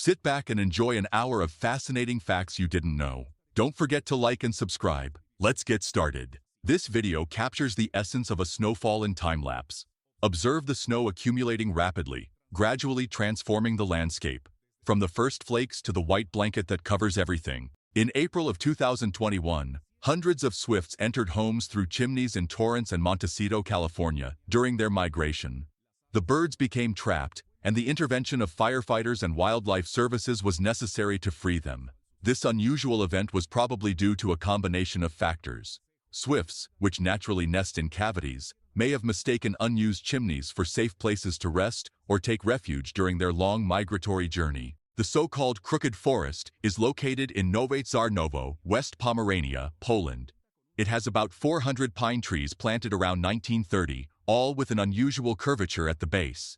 Sit back and enjoy an hour of fascinating facts you didn't know. Don't forget to like and subscribe. Let's get started. This video captures the essence of a snowfall in time-lapse. Observe the snow accumulating rapidly, gradually transforming the landscape, from the first flakes to the white blanket that covers everything. In April of 2021, hundreds of swifts entered homes through chimneys in Torrance and Montecito, California, during their migration. The birds became trapped, and the intervention of firefighters and wildlife services was necessary to free them. This unusual event was probably due to a combination of factors. Swifts, which naturally nest in cavities, may have mistaken unused chimneys for safe places to rest or take refuge during their long migratory journey. The so-called Crooked Forest is located in Nowe Czarnowo, West Pomerania, Poland. It has about 400 pine trees planted around 1930, all with an unusual curvature at the base.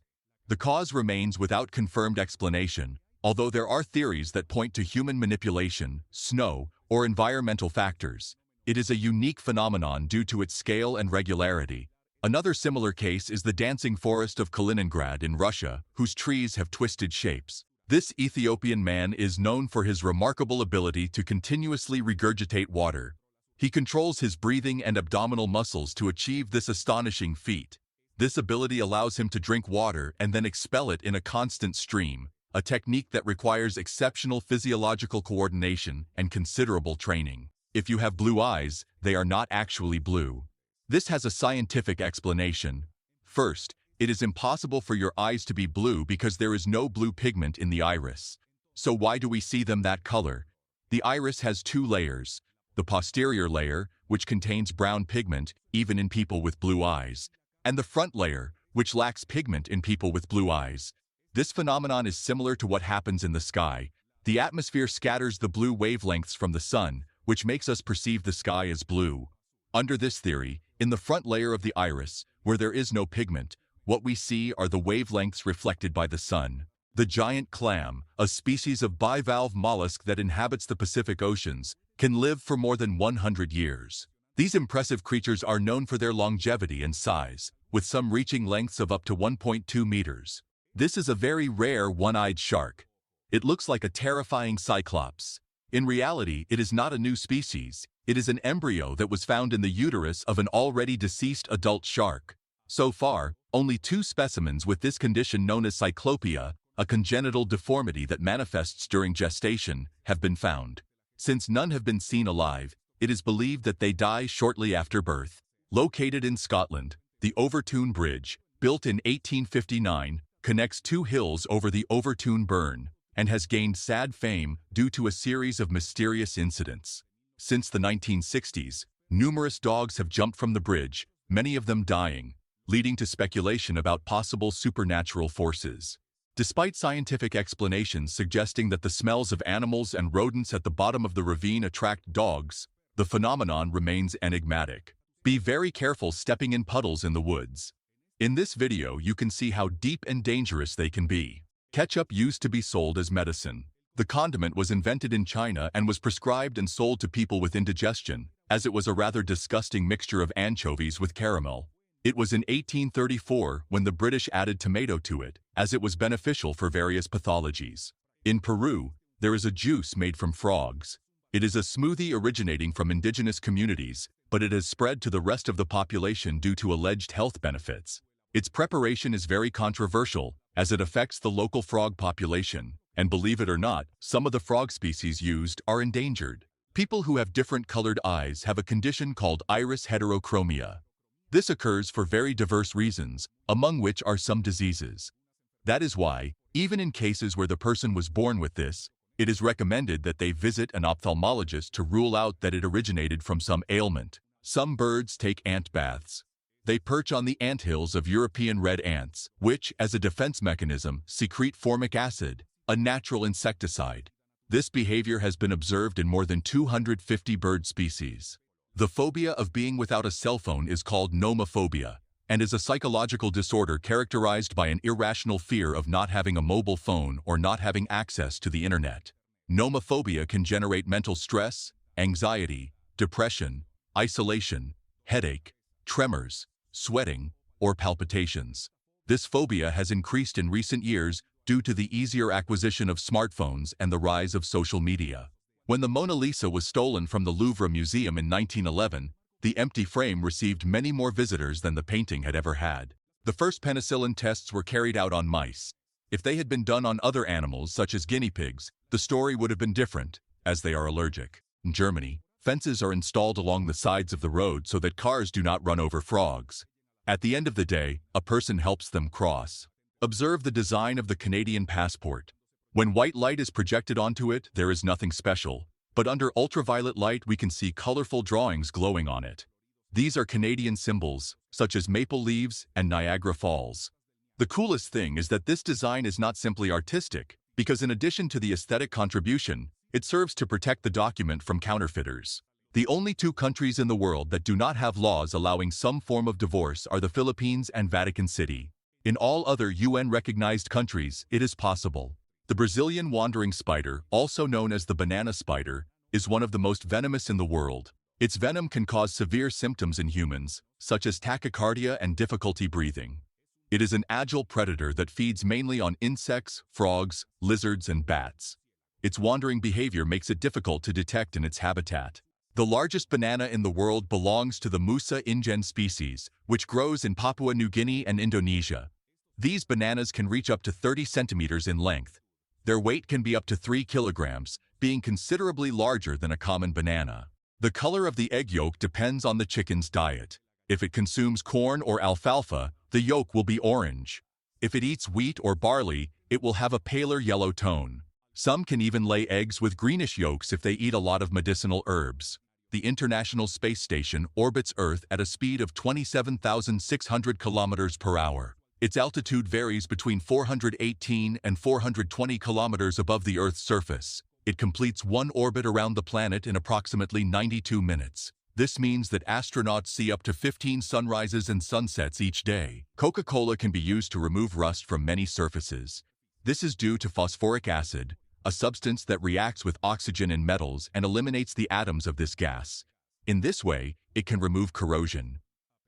The cause remains without confirmed explanation, although there are theories that point to human manipulation, snow, or environmental factors. It is a unique phenomenon due to its scale and regularity. Another similar case is the dancing forest of Kaliningrad in Russia, whose trees have twisted shapes. This Ethiopian man is known for his remarkable ability to continuously regurgitate water. He controls his breathing and abdominal muscles to achieve this astonishing feat. This ability allows him to drink water and then expel it in a constant stream, a technique that requires exceptional physiological coordination and considerable training. If you have blue eyes, they are not actually blue. This has a scientific explanation. First, it is impossible for your eyes to be blue because there is no blue pigment in the iris. So why do we see them that color? The iris has two layers. The posterior layer, which contains brown pigment, even in people with blue eyes, and the front layer, which lacks pigment in people with blue eyes. This phenomenon is similar to what happens in the sky. The atmosphere scatters the blue wavelengths from the sun, which makes us perceive the sky as blue. Under this theory, in the front layer of the iris, where there is no pigment, what we see are the wavelengths reflected by the sun. The giant clam, a species of bivalve mollusk that inhabits the Pacific Oceans, can live for more than 100 years. These impressive creatures are known for their longevity and size, with some reaching lengths of up to 1.2 meters. This is a very rare one-eyed shark. It looks like a terrifying cyclops. In reality, it is not a new species. It is an embryo that was found in the uterus of an already deceased adult shark. So far, only 2 specimens with this condition known as cyclopia, a congenital deformity that manifests during gestation, have been found. Since none have been seen alive, it is believed that they die shortly after birth. Located in Scotland, the Overtoun Bridge, built in 1859, connects 2 hills over the Overtoun Burn, and has gained sad fame due to a series of mysterious incidents. Since the 1960s, numerous dogs have jumped from the bridge, many of them dying, leading to speculation about possible supernatural forces. Despite scientific explanations suggesting that the smells of animals and rodents at the bottom of the ravine attract dogs, the phenomenon remains enigmatic. Be very careful stepping in puddles in the woods. In this video, you can see how deep and dangerous they can be. Ketchup used to be sold as medicine. The condiment was invented in China and was prescribed and sold to people with indigestion, as it was a rather disgusting mixture of anchovies with caramel. It was in 1834 when the British added tomato to it, as it was beneficial for various pathologies. In Peru, there is a juice made from frogs. It is a smoothie originating from indigenous communities, but it has spread to the rest of the population due to alleged health benefits. Its preparation is very controversial, as it affects the local frog population, and believe it or not, some of the frog species used are endangered. People who have different colored eyes have a condition called iris heterochromia. This occurs for very diverse reasons, among which are some diseases. That is why, even in cases where the person was born with this, it is recommended that they visit an ophthalmologist to rule out that it originated from some ailment. Some birds take ant baths. They perch on the anthills of European red ants, which, as a defense mechanism, secrete formic acid, a natural insecticide. This behavior has been observed in more than 250 bird species. The phobia of being without a cell phone is called nomophobia, and is a psychological disorder characterized by an irrational fear of not having a mobile phone or not having access to the internet. Nomophobia can generate mental stress, anxiety, depression, isolation, headache, tremors, sweating, or palpitations. This phobia has increased in recent years due to the easier acquisition of smartphones and the rise of social media. When the Mona Lisa was stolen from the Louvre Museum in 1911, the empty frame received many more visitors than the painting had ever had. The first penicillin tests were carried out on mice. If they had been done on other animals, such as guinea pigs, the story would have been different, as they are allergic. In Germany, fences are installed along the sides of the road so that cars do not run over frogs. At the end of the day, a person helps them cross. Observe the design of the Canadian passport. When white light is projected onto it, there is nothing special, but under ultraviolet light we can see colorful drawings glowing on it. These are Canadian symbols, such as maple leaves and Niagara Falls. The coolest thing is that this design is not simply artistic, because in addition to the aesthetic contribution, it serves to protect the document from counterfeiters. The only two countries in the world that do not have laws allowing some form of divorce are the Philippines and Vatican City. In all other UN-recognized countries, it is possible. The Brazilian wandering spider, also known as the banana spider, is one of the most venomous in the world. Its venom can cause severe symptoms in humans, such as tachycardia and difficulty breathing. It is an agile predator that feeds mainly on insects, frogs, lizards, and bats. Its wandering behavior makes it difficult to detect in its habitat. The largest banana in the world belongs to the Musa ingen species, which grows in Papua New Guinea and Indonesia. These bananas can reach up to 30 centimeters in length. Their weight can be up to 3 kilograms, being considerably larger than a common banana. The color of the egg yolk depends on the chicken's diet. If it consumes corn or alfalfa, the yolk will be orange. If it eats wheat or barley, it will have a paler yellow tone. Some can even lay eggs with greenish yolks if they eat a lot of medicinal herbs. The International Space Station orbits Earth at a speed of 27,600 kilometers per hour. Its altitude varies between 418 and 420 kilometers above the Earth's surface. It completes one orbit around the planet in approximately 92 minutes. This means that astronauts see up to 15 sunrises and sunsets each day. Coca-Cola can be used to remove rust from many surfaces. This is due to phosphoric acid, a substance that reacts with oxygen in metals and eliminates the atoms of this gas. In this way, it can remove corrosion.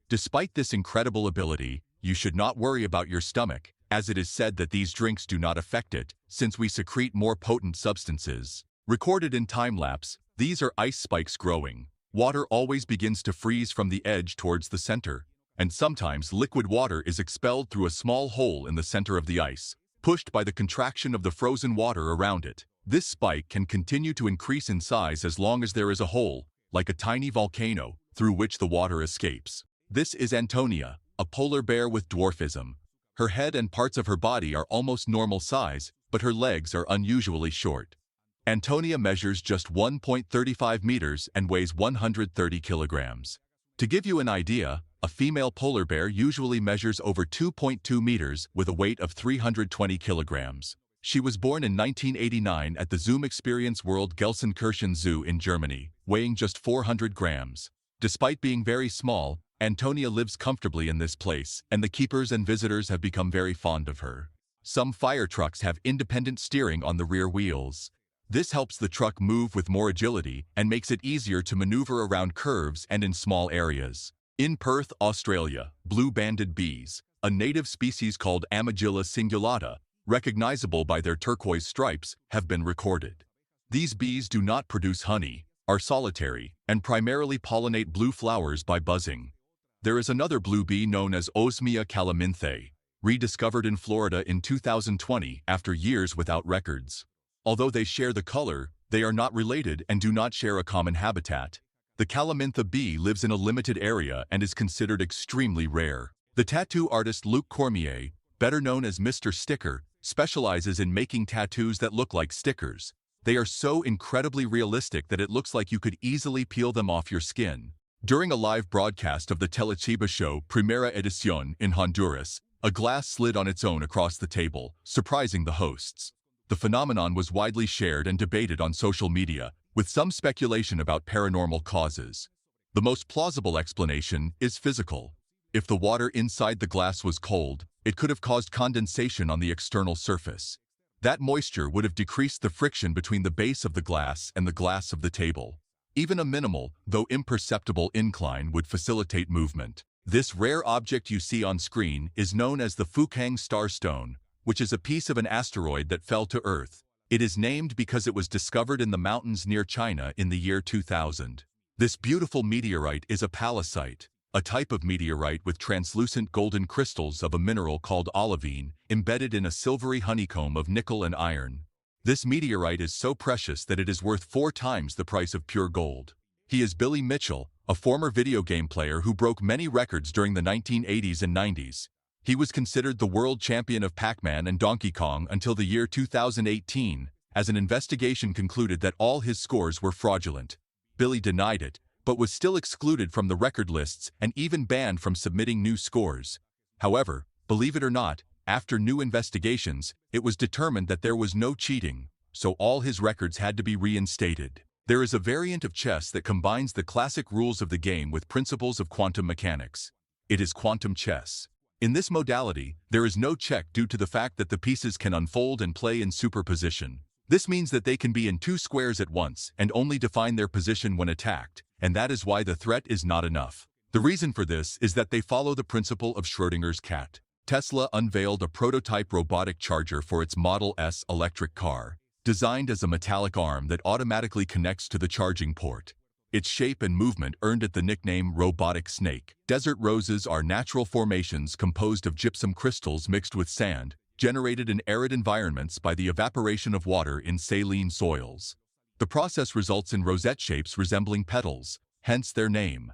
Despite this incredible ability, you should not worry about your stomach, as it is said that these drinks do not affect it, since we secrete more potent substances. Recorded in time-lapse, these are ice spikes growing. Water always begins to freeze from the edge towards the center, and sometimes liquid water is expelled through a small hole in the center of the ice, pushed by the contraction of the frozen water around it. This spike can continue to increase in size as long as there is a hole, like a tiny volcano, through which the water escapes. This is Antonia, a polar bear with dwarfism. Her head and parts of her body are almost normal size, but her legs are unusually short. Antonia measures just 1.35 meters and weighs 130 kilograms. To give you an idea, a female polar bear usually measures over 2.2 meters with a weight of 320 kilograms. She was born in 1989 at the Zoom Experience World Gelsenkirchen Zoo in Germany, weighing just 400 grams. Despite being very small, Antonia lives comfortably in this place, and the keepers and visitors have become very fond of her. Some fire trucks have independent steering on the rear wheels. This helps the truck move with more agility and makes it easier to maneuver around curves and in small areas. In Perth, Australia, blue-banded bees, a native species called Amygdala cingulata, recognizable by their turquoise stripes, have been recorded. These bees do not produce honey, are solitary, and primarily pollinate blue flowers by buzzing. There is another blue bee known as Osmia calaminthae, rediscovered in Florida in 2020 after years without records. Although they share the color, they are not related and do not share a common habitat. The calamintha bee lives in a limited area and is considered extremely rare. The tattoo artist Luc Cormier, better known as Mr. Sticker, specializes in making tattoos that look like stickers. They are so incredibly realistic that it looks like you could easily peel them off your skin. During a live broadcast of the Telechiba show Primera Edición in Honduras, a glass slid on its own across the table, surprising the hosts. The phenomenon was widely shared and debated on social media, with some speculation about paranormal causes. The most plausible explanation is physical. If the water inside the glass was cold, it could have caused condensation on the external surface. That moisture would have decreased the friction between the base of the glass and the glass of the table. Even a minimal, though imperceptible incline would facilitate movement. This rare object you see on screen is known as the Fukang Starstone, which is a piece of an asteroid that fell to Earth. It is named because it was discovered in the mountains near China in the year 2000. This beautiful meteorite is a palisite, a type of meteorite with translucent golden crystals of a mineral called olivine embedded in a silvery honeycomb of nickel and iron. This meteorite is so precious that it is worth 4 times the price of pure gold. He is Billy Mitchell, a former video game player who broke many records during the 1980s and 90s. He was considered the world champion of Pac-Man and Donkey Kong until the year 2018, as an investigation concluded that all his scores were fraudulent. Billy denied it, but was still excluded from the record lists and even banned from submitting new scores. However, believe it or not, after new investigations, it was determined that there was no cheating, so all his records had to be reinstated. There is a variant of chess that combines the classic rules of the game with principles of quantum mechanics. It is quantum chess. In this modality, there is no check due to the fact that the pieces can unfold and play in superposition. This means that they can be in 2 squares at once and only define their position when attacked, and that is why the threat is not enough. The reason for this is that they follow the principle of Schrödinger's cat. Tesla unveiled a prototype robotic charger for its Model S electric car, designed as a metallic arm that automatically connects to the charging port. Its shape and movement earned it the nickname Robotic Snake. Desert roses are natural formations composed of gypsum crystals mixed with sand, generated in arid environments by the evaporation of water in saline soils. The process results in rosette shapes resembling petals, hence their name.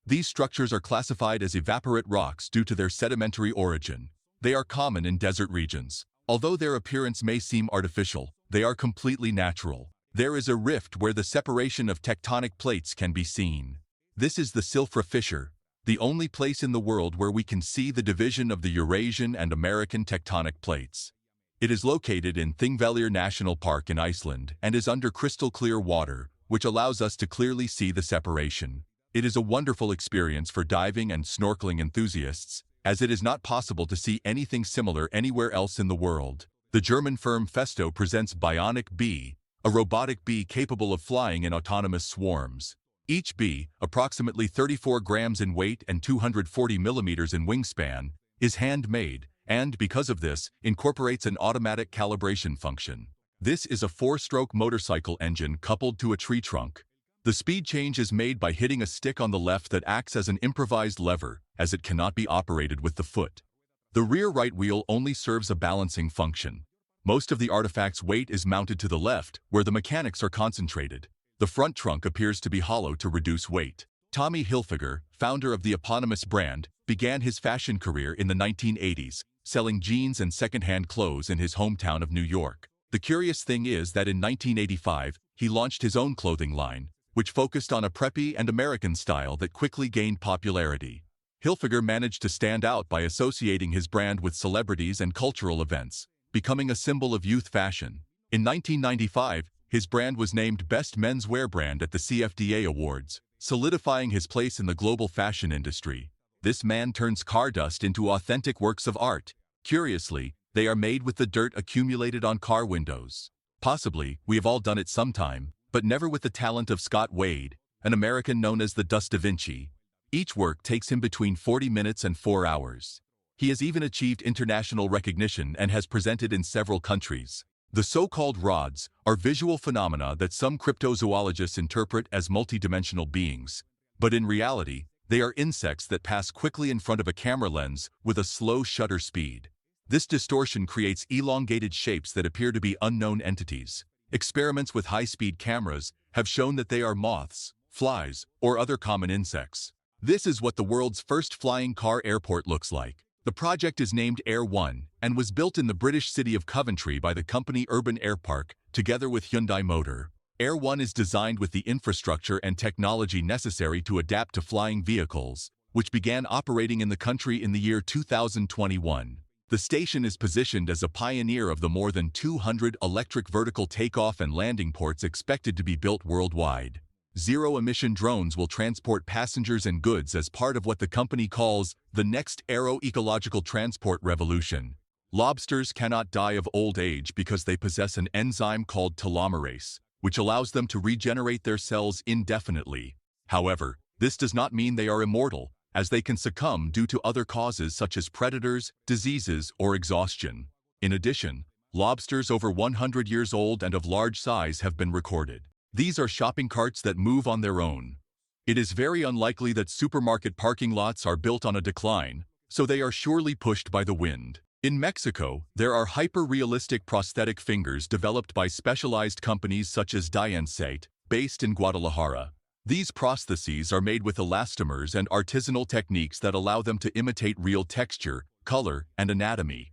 These structures are classified as evaporite rocks due to their sedimentary origin. They are common in desert regions. Although their appearance may seem artificial, they are completely natural. There is a rift where the separation of tectonic plates can be seen. This is the Silfra fissure, the only place in the world where we can see the division of the Eurasian and American tectonic plates. It is located in Thingvellir National Park in Iceland and is under crystal-clear water, which allows us to clearly see the separation. It is a wonderful experience for diving and snorkeling enthusiasts, as it is not possible to see anything similar anywhere else in the world. The German firm Festo presents Bionic Bee, a robotic bee capable of flying in autonomous swarms. Each bee, approximately 34 grams in weight and 240 millimeters in wingspan, is handmade and, because of this, incorporates an automatic calibration function. This is a 4-stroke motorcycle engine coupled to a tree trunk. The speed change is made by hitting a stick on the left that acts as an improvised lever, as it cannot be operated with the foot. The rear right wheel only serves a balancing function. Most of the artifact's weight is mounted to the left, where the mechanics are concentrated. The front trunk appears to be hollow to reduce weight. Tommy Hilfiger, founder of the eponymous brand, began his fashion career in the 1980s, selling jeans and second-hand clothes in his hometown of New York. The curious thing is that in 1985, he launched his own clothing line, which focused on a preppy and American style that quickly gained popularity. Hilfiger managed to stand out by associating his brand with celebrities and cultural events, becoming a symbol of youth fashion. In 1995, his brand was named Best Menswear Brand at the CFDA Awards, solidifying his place in the global fashion industry. This man turns car dust into authentic works of art. Curiously, they are made with the dirt accumulated on car windows. Possibly, we have all done it sometime, but never with the talent of Scott Wade, an American known as the Dust Da Vinci. Each work takes him between 40 minutes and 4 hours. He has even achieved international recognition and has presented in several countries. The so-called rods are visual phenomena that some cryptozoologists interpret as multidimensional beings. But in reality, they are insects that pass quickly in front of a camera lens with a slow shutter speed. This distortion creates elongated shapes that appear to be unknown entities. Experiments with high-speed cameras have shown that they are moths, flies, or other common insects. This is what the world's first flying car airport looks like. The project is named Air One and was built in the British city of Coventry by the company Urban Air Park, together with Hyundai Motor. Air One is designed with the infrastructure and technology necessary to adapt to flying vehicles, which began operating in the country in the year 2021. The station is positioned as a pioneer of the more than 200 electric vertical takeoff and landing ports expected to be built worldwide. Zero-emission drones will transport passengers and goods as part of what the company calls the next aero-ecological transport revolution. Lobsters cannot die of old age because they possess an enzyme called telomerase, which allows them to regenerate their cells indefinitely. However, this does not mean they are immortal, as they can succumb due to other causes such as predators, diseases, or exhaustion. In addition, lobsters over 100 years old and of large size have been recorded. These are shopping carts that move on their own. It is very unlikely that supermarket parking lots are built on a decline, so they are surely pushed by the wind. In Mexico, there are hyper-realistic prosthetic fingers developed by specialized companies such as Diensate, based in Guadalajara. These prostheses are made with elastomers and artisanal techniques that allow them to imitate real texture, color, and anatomy.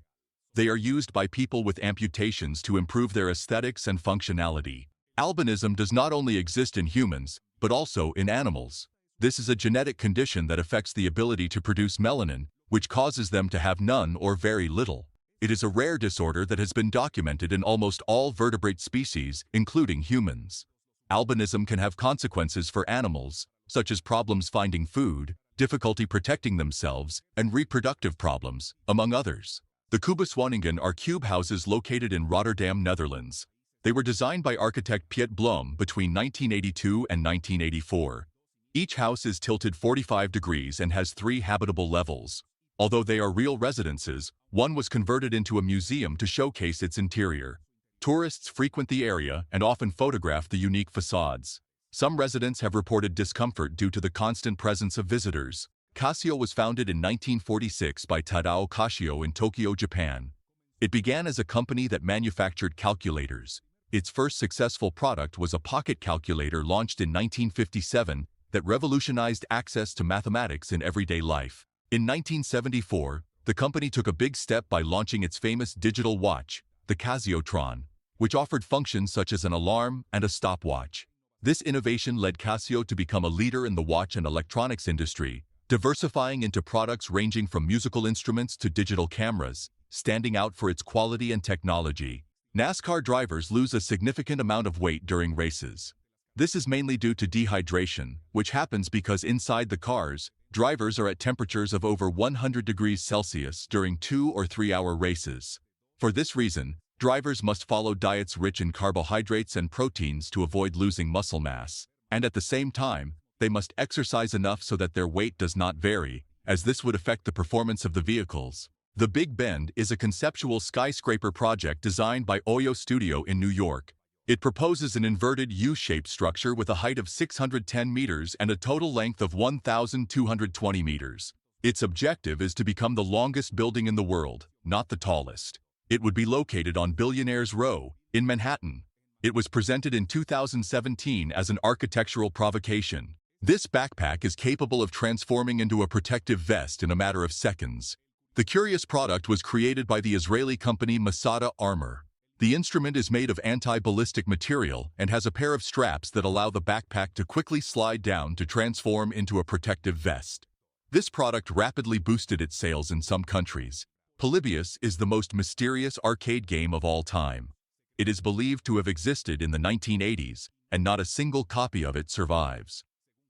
They are used by people with amputations to improve their aesthetics and functionality. Albinism does not only exist in humans, but also in animals. This is a genetic condition that affects the ability to produce melanin, which causes them to have none or very little. It is a rare disorder that has been documented in almost all vertebrate species, including humans. Albinism can have consequences for animals, such as problems finding food, difficulty protecting themselves, and reproductive problems, among others. The Kubuswoningen are cube houses located in Rotterdam, Netherlands. They were designed by architect Piet Blom between 1982 and 1984. Each house is tilted 45 degrees and has 3 habitable levels. Although they are real residences, one was converted into a museum to showcase its interior. Tourists frequent the area and often photograph the unique facades. Some residents have reported discomfort due to the constant presence of visitors. Casio was founded in 1946 by Tadao Kashio in Tokyo, Japan. It began as a company that manufactured calculators. Its first successful product was a pocket calculator launched in 1957 that revolutionized access to mathematics in everyday life. In 1974, the company took a big step by launching its famous digital watch, the Casiotron, which offered functions such as an alarm and a stopwatch. This innovation led Casio to become a leader in the watch and electronics industry, diversifying into products ranging from musical instruments to digital cameras, standing out for its quality and technology. NASCAR drivers lose a significant amount of weight during races. This is mainly due to dehydration, which happens because inside the cars, drivers are at temperatures of over 100 degrees Celsius during 2 or 3-hour races. For this reason, drivers must follow diets rich in carbohydrates and proteins to avoid losing muscle mass. And at the same time, they must exercise enough so that their weight does not vary, as this would affect the performance of the vehicles. The Big Bend is a conceptual skyscraper project designed by Oyo Studio in New York. It proposes an inverted U-shaped structure with a height of 610 meters and a total length of 1,220 meters. Its objective is to become the longest building in the world, not the tallest. It would be located on Billionaires Row, in Manhattan. It was presented in 2017 as an architectural provocation. This backpack is capable of transforming into a protective vest in a matter of seconds. The curious product was created by the Israeli company Masada Armor. The instrument is made of anti-ballistic material and has a pair of straps that allow the backpack to quickly slide down to transform into a protective vest. This product rapidly boosted its sales in some countries. Polybius is the most mysterious arcade game of all time. It is believed to have existed in the 1980s, and not a single copy of it survives.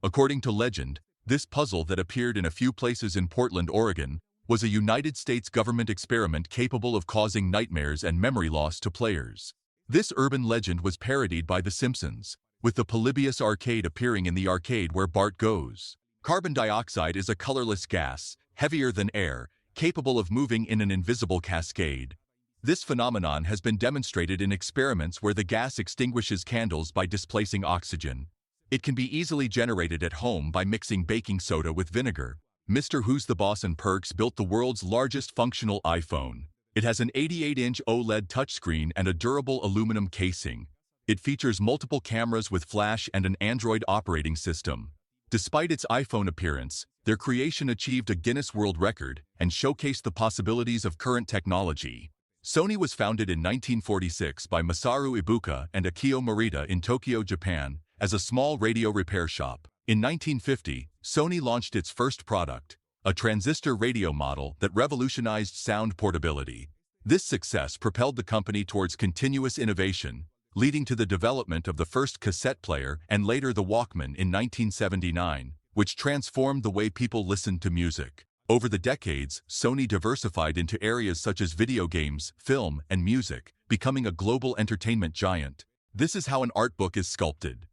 According to legend, this puzzle that appeared in a few places in Portland, Oregon, was a United States government experiment capable of causing nightmares and memory loss to players. This urban legend was parodied by The Simpsons, with the Polybius arcade appearing in the arcade where Bart goes. Carbon dioxide is a colorless gas, heavier than air, capable of moving in an invisible cascade. This phenomenon has been demonstrated in experiments where the gas extinguishes candles by displacing oxygen. It can be easily generated at home by mixing baking soda with vinegar. Mr. Who's the Boss and Perks built the world's largest functional iPhone. It has an 88-inch OLED touchscreen and a durable aluminum casing. It features multiple cameras with flash and an Android operating system. Despite its iPhone appearance, their creation achieved a Guinness World Record and showcased the possibilities of current technology. Sony was founded in 1946 by Masaru Ibuka and Akio Morita in Tokyo, Japan, as a small radio repair shop. In 1950, Sony launched its first product, a transistor radio model that revolutionized sound portability. This success propelled the company towards continuous innovation, leading to the development of the first cassette player and later the Walkman in 1979, which transformed the way people listened to music. Over the decades, Sony diversified into areas such as video games, film, and music, becoming a global entertainment giant. This is how an art book is sculpted.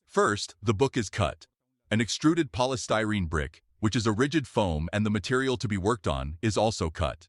First, the book is cut. An extruded polystyrene brick, which is a rigid foam and the material to be worked on, is also cut.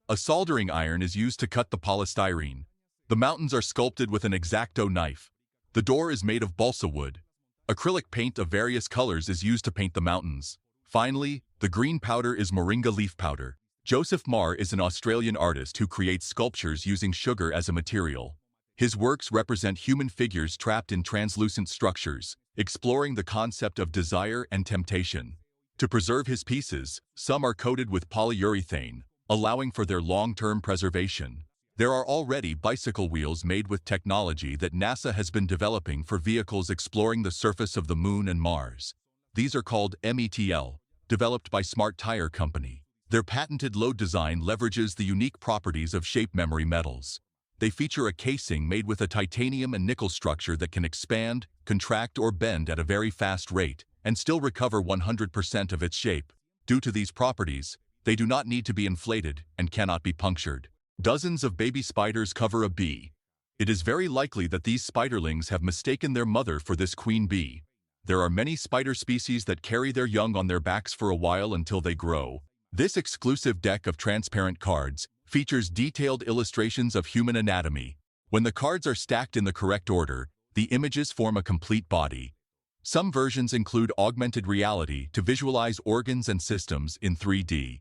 A soldering iron is used to cut the polystyrene. The mountains are sculpted with an X-Acto knife. The door is made of balsa wood. Acrylic paint of various colors is used to paint the mountains. Finally, the green powder is moringa leaf powder. Joseph Marr is an Australian artist who creates sculptures using sugar as a material. His works represent human figures trapped in translucent structures, exploring the concept of desire and temptation. To preserve his pieces, some are coated with polyurethane, allowing for their long-term preservation. There are already bicycle wheels made with technology that NASA has been developing for vehicles exploring the surface of the Moon and Mars. These are called METL, developed by Smart Tire Company. Their patented load design leverages the unique properties of shape memory metals. They feature a casing made with a titanium and nickel structure that can expand, contract, or bend at a very fast rate and still recover 100% of its shape. Due to these properties, they do not need to be inflated and cannot be punctured. Dozens of baby spiders cover a bee. It is very likely that these spiderlings have mistaken their mother for this queen bee. There are many spider species that carry their young on their backs for a while until they grow. This exclusive deck of transparent cards features detailed illustrations of human anatomy. When the cards are stacked in the correct order, the images form a complete body. Some versions include augmented reality to visualize organs and systems in 3D.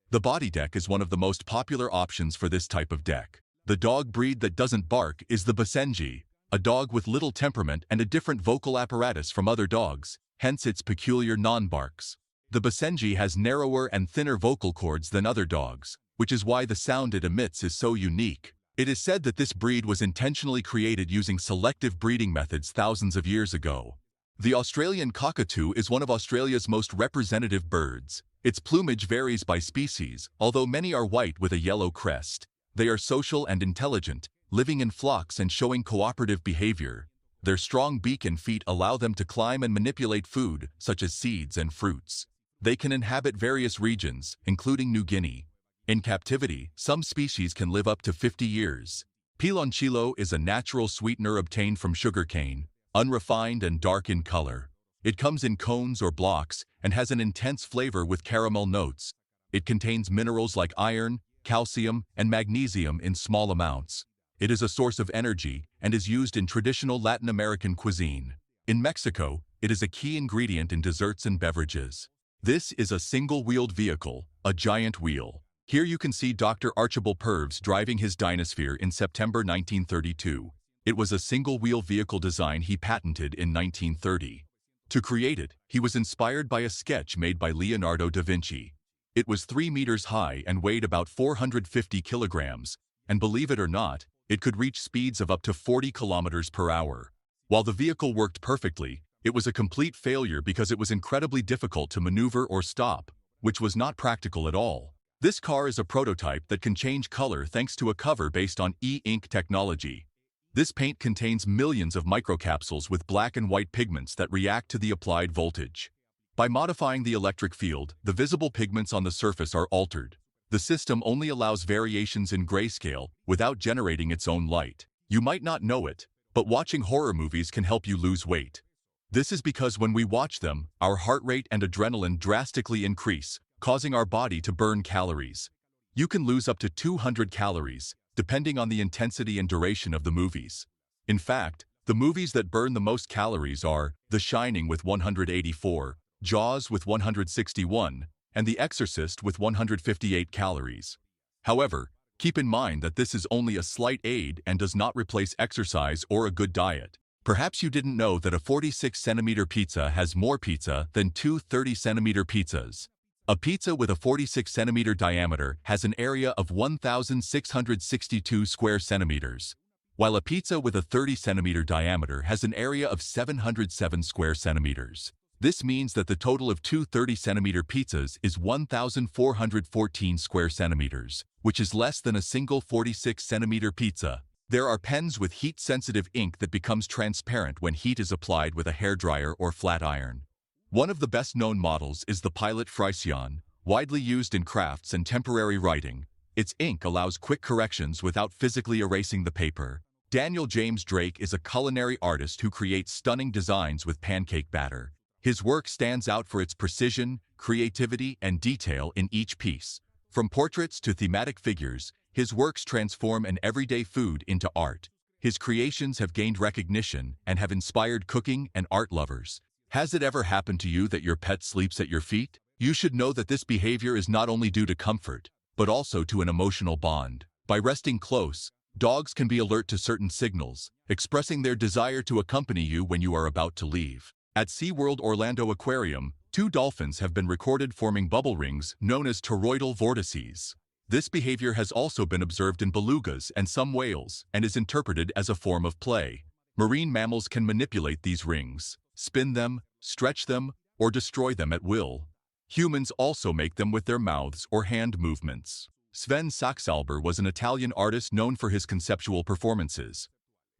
The body deck is one of the most popular options for this type of deck. The dog breed that doesn't bark is the Basenji, a dog with little temperament and a different vocal apparatus from other dogs, hence its peculiar non-barks. The Basenji has narrower and thinner vocal cords than other dogs, which is why the sound it emits is so unique. It is said that this breed was intentionally created using selective breeding methods thousands of years ago. The Australian cockatoo is one of Australia's most representative birds. Its plumage varies by species, although many are white with a yellow crest. They are social and intelligent, living in flocks and showing cooperative behavior. Their strong beak and feet allow them to climb and manipulate food, such as seeds and fruits. They can inhabit various regions, including New Guinea. In captivity, some species can live up to 50 years. Piloncillo is a natural sweetener obtained from sugarcane, unrefined and dark in color. It comes in cones or blocks and has an intense flavor with caramel notes. It contains minerals like iron, calcium, and magnesium in small amounts. It is a source of energy and is used in traditional Latin American cuisine. In Mexico, it is a key ingredient in desserts and beverages. This is a single-wheeled vehicle, a giant wheel. Here you can see Dr. Archibald Purves driving his Dynasphere in September 1932. It was a single-wheel vehicle design he patented in 1930. To create it, he was inspired by a sketch made by Leonardo da Vinci. It was 3 meters high and weighed about 450 kilograms, and believe it or not, it could reach speeds of up to 40 kilometers per hour. While the vehicle worked perfectly, it was a complete failure because it was incredibly difficult to maneuver or stop, which was not practical at all. This car is a prototype that can change color thanks to a cover based on e-ink technology. This paint contains millions of microcapsules with black and white pigments that react to the applied voltage. By modifying the electric field, the visible pigments on the surface are altered. The system only allows variations in grayscale without generating its own light. You might not know it, but watching horror movies can help you lose weight. This is because when we watch them, our heart rate and adrenaline drastically increase, causing our body to burn calories. You can lose up to 200 calories, depending on the intensity and duration of the movies. In fact, the movies that burn the most calories are The Shining with 184, Jaws with 161, and The Exorcist with 158 calories. However, keep in mind that this is only a slight aid and does not replace exercise or a good diet. Perhaps you didn't know that a 46-centimeter pizza has more pizza than two 30-centimeter pizzas. A pizza with a 46-centimeter diameter has an area of 1,662 square centimeters, while a pizza with a 30-centimeter diameter has an area of 707 square centimeters. This means that the total of two 30-centimeter pizzas is 1,414 square centimeters, which is less than a single 46-centimeter pizza. There are pens with heat-sensitive ink that becomes transparent when heat is applied with a hairdryer or flat iron. One of the best-known models is the Pilot Frisian, widely used in crafts and temporary writing. Its ink allows quick corrections without physically erasing the paper. Daniel James Drake is a culinary artist who creates stunning designs with pancake batter. His work stands out for its precision, creativity, and detail in each piece. From portraits to thematic figures, his works transform an everyday food into art. His creations have gained recognition and have inspired cooking and art lovers. Has it ever happened to you that your pet sleeps at your feet? You should know that this behavior is not only due to comfort, but also to an emotional bond. By resting close, dogs can be alert to certain signals, expressing their desire to accompany you when you are about to leave. At SeaWorld Orlando Aquarium, 2 dolphins have been recorded forming bubble rings known as toroidal vortices. This behavior has also been observed in belugas and some whales and is interpreted as a form of play. Marine mammals can manipulate these rings, spin them, stretch them, or destroy them at will. Humans also make them with their mouths or hand movements. Sven Saxalber was an Italian artist known for his conceptual performances.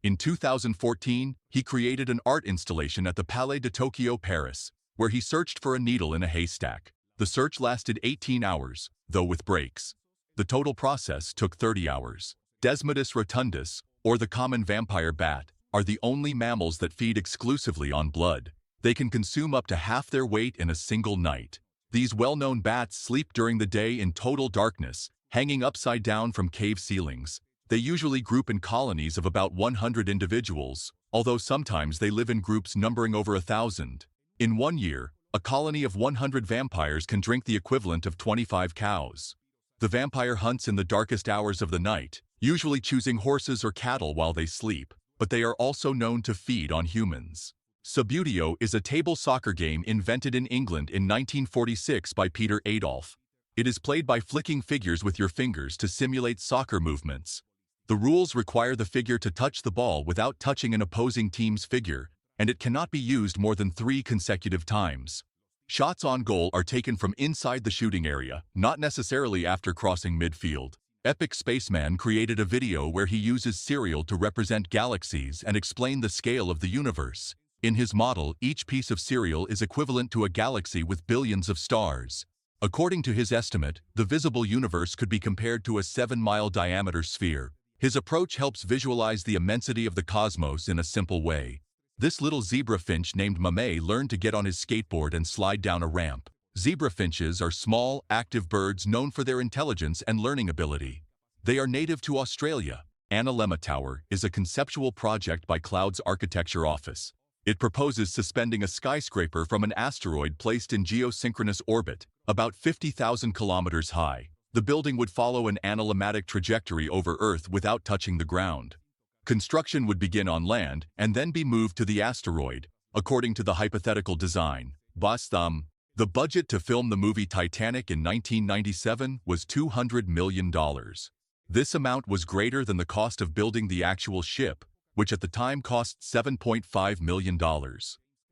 In 2014, he created an art installation at the Palais de Tokyo, Paris, where he searched for a needle in a haystack. The search lasted 18 hours, though with breaks. The total process took 30 hours. Desmodus rotundus, or the common vampire bat, are the only mammals that feed exclusively on blood. They can consume up to half their weight in a single night. These well-known bats sleep during the day in total darkness, hanging upside down from cave ceilings. They usually group in colonies of about 100 individuals, although sometimes they live in groups numbering over 1,000. In 1 year, a colony of 100 vampires can drink the equivalent of 25 cows. The vampire hunts in the darkest hours of the night, usually choosing horses or cattle while they sleep, but they are also known to feed on humans. Subbuteo is a table soccer game invented in England in 1946 by Peter Adolph. It is played by flicking figures with your fingers to simulate soccer movements. The rules require the figure to touch the ball without touching an opposing team's figure, and it cannot be used more than 3 consecutive times. Shots on goal are taken from inside the shooting area, not necessarily after crossing midfield. Epic Spaceman created a video where he uses cereal to represent galaxies and explain the scale of the universe. In his model, each piece of cereal is equivalent to a galaxy with billions of stars. According to his estimate, the visible universe could be compared to a 7-mile diameter sphere. His approach helps visualize the immensity of the cosmos in a simple way. This little zebra finch named Mame learned to get on his skateboard and slide down a ramp. Zebra finches are small, active birds known for their intelligence and learning ability. They are native to Australia. Analemma Tower is a conceptual project by Cloud's architecture office. It proposes suspending a skyscraper from an asteroid placed in geosynchronous orbit, about 50,000 kilometers high. The building would follow an analemmatic trajectory over Earth without touching the ground. Construction would begin on land and then be moved to the asteroid, according to the hypothetical design. The budget to film the movie Titanic in 1997 was $200 million. This amount was greater than the cost of building the actual ship, which at the time cost $7.5 million.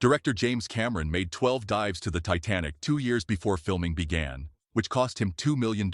Director James Cameron made 12 dives to the Titanic 2 years before filming began, which cost him $2 million.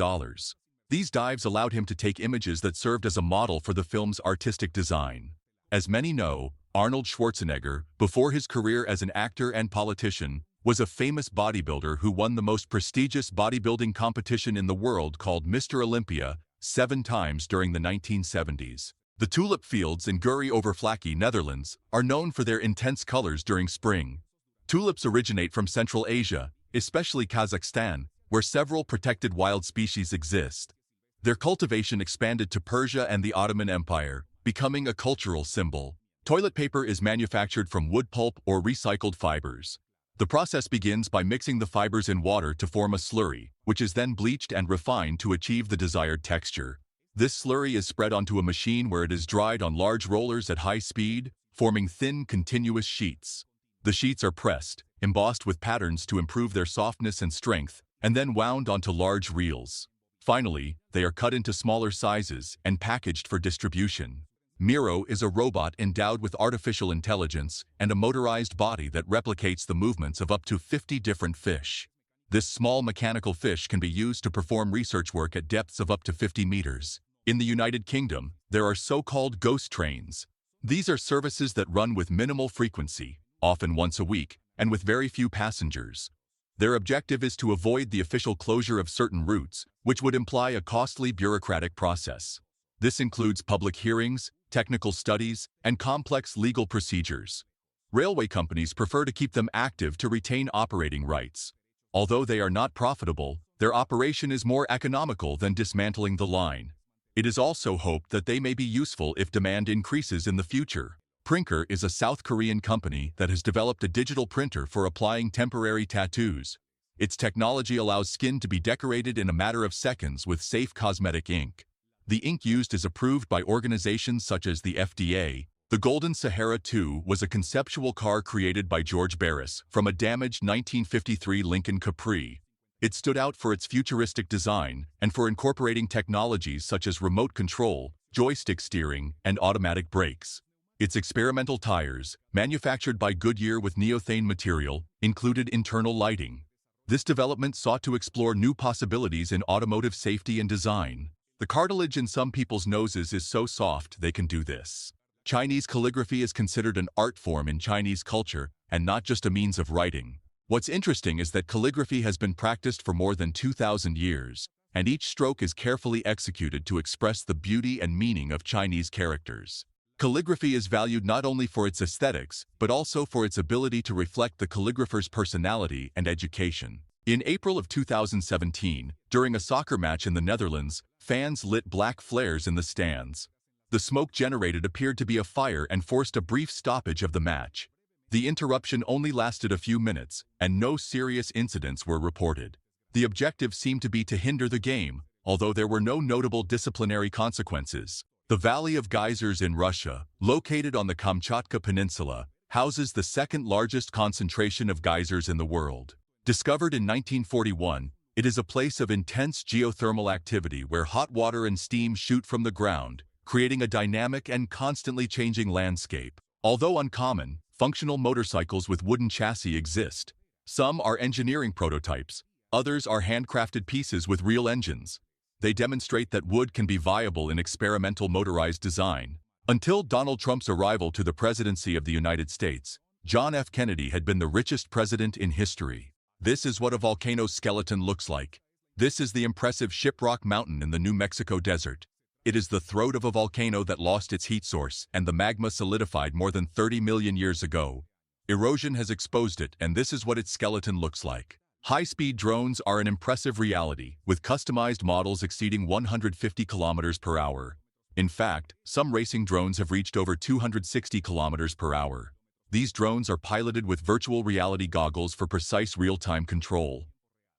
These dives allowed him to take images that served as a model for the film's artistic design. As many know, Arnold Schwarzenegger, before his career as an actor and politician, was a famous bodybuilder who won the most prestigious bodybuilding competition in the world called Mr. Olympia 7 times during the 1970s. The tulip fields in Gurry-over-Vlakte, Netherlands, are known for their intense colors during spring. Tulips originate from Central Asia, especially Kazakhstan, where several protected wild species exist. Their cultivation expanded to Persia and the Ottoman Empire, becoming a cultural symbol. Toilet paper is manufactured from wood pulp or recycled fibers. The process begins by mixing the fibers in water to form a slurry, which is then bleached and refined to achieve the desired texture. This slurry is spread onto a machine where it is dried on large rollers at high speed, forming thin, continuous sheets. The sheets are pressed, embossed with patterns to improve their softness and strength, and then wound onto large reels. Finally, they are cut into smaller sizes and packaged for distribution. Miro is a robot endowed with artificial intelligence and a motorized body that replicates the movements of up to 50 different fish. This small mechanical fish can be used to perform research work at depths of up to 50 meters. In the United Kingdom, there are so-called ghost trains. These are services that run with minimal frequency, often once a week, and with very few passengers. Their objective is to avoid the official closure of certain routes, which would imply a costly bureaucratic process. This includes public hearings, technical studies, and complex legal procedures. Railway companies prefer to keep them active to retain operating rights. Although they are not profitable, their operation is more economical than dismantling the line. It is also hoped that they may be useful if demand increases in the future. Prinker is a South Korean company that has developed a digital printer for applying temporary tattoos. Its technology allows skin to be decorated in a matter of seconds with safe cosmetic ink. The ink used is approved by organizations such as the FDA. The Golden Sahara II was a conceptual car created by George Barris from a damaged 1953 Lincoln Capri. It stood out for its futuristic design and for incorporating technologies such as remote control, joystick steering, and automatic brakes. Its experimental tires, manufactured by Goodyear with neothane material, included internal lighting. This development sought to explore new possibilities in automotive safety and design. The cartilage in some people's noses is so soft they can do this. Chinese calligraphy is considered an art form in Chinese culture and not just a means of writing. What's interesting is that calligraphy has been practiced for more than 2,000 years, and each stroke is carefully executed to express the beauty and meaning of Chinese characters. Calligraphy is valued not only for its aesthetics, but also for its ability to reflect the calligrapher's personality and education. In April of 2017, during a soccer match in the Netherlands, fans lit black flares in the stands. The smoke generated appeared to be a fire and forced a brief stoppage of the match. The interruption only lasted a few minutes, and no serious incidents were reported. The objective seemed to be to hinder the game, although there were no notable disciplinary consequences. The Valley of Geysers in Russia, located on the Kamchatka Peninsula, houses the second largest concentration of geysers in the world. Discovered in 1941, it is a place of intense geothermal activity where hot water and steam shoot from the ground, creating a dynamic and constantly changing landscape. Although uncommon, functional motorcycles with wooden chassis exist. Some are engineering prototypes, others are handcrafted pieces with real engines. They demonstrate that wood can be viable in experimental motorized design. Until Donald Trump's arrival to the presidency of the United States, John F. Kennedy had been the richest president in history. This is what a volcano skeleton looks like. This is the impressive Shiprock Mountain in the New Mexico desert. It is the throat of a volcano that lost its heat source and the magma solidified more than 30 million years ago. Erosion has exposed it, and this is what its skeleton looks like. High-speed drones are an impressive reality, with customized models exceeding 150 kilometers per hour. In fact, some racing drones have reached over 260 kilometers per hour. These drones are piloted with virtual reality goggles for precise real-time control.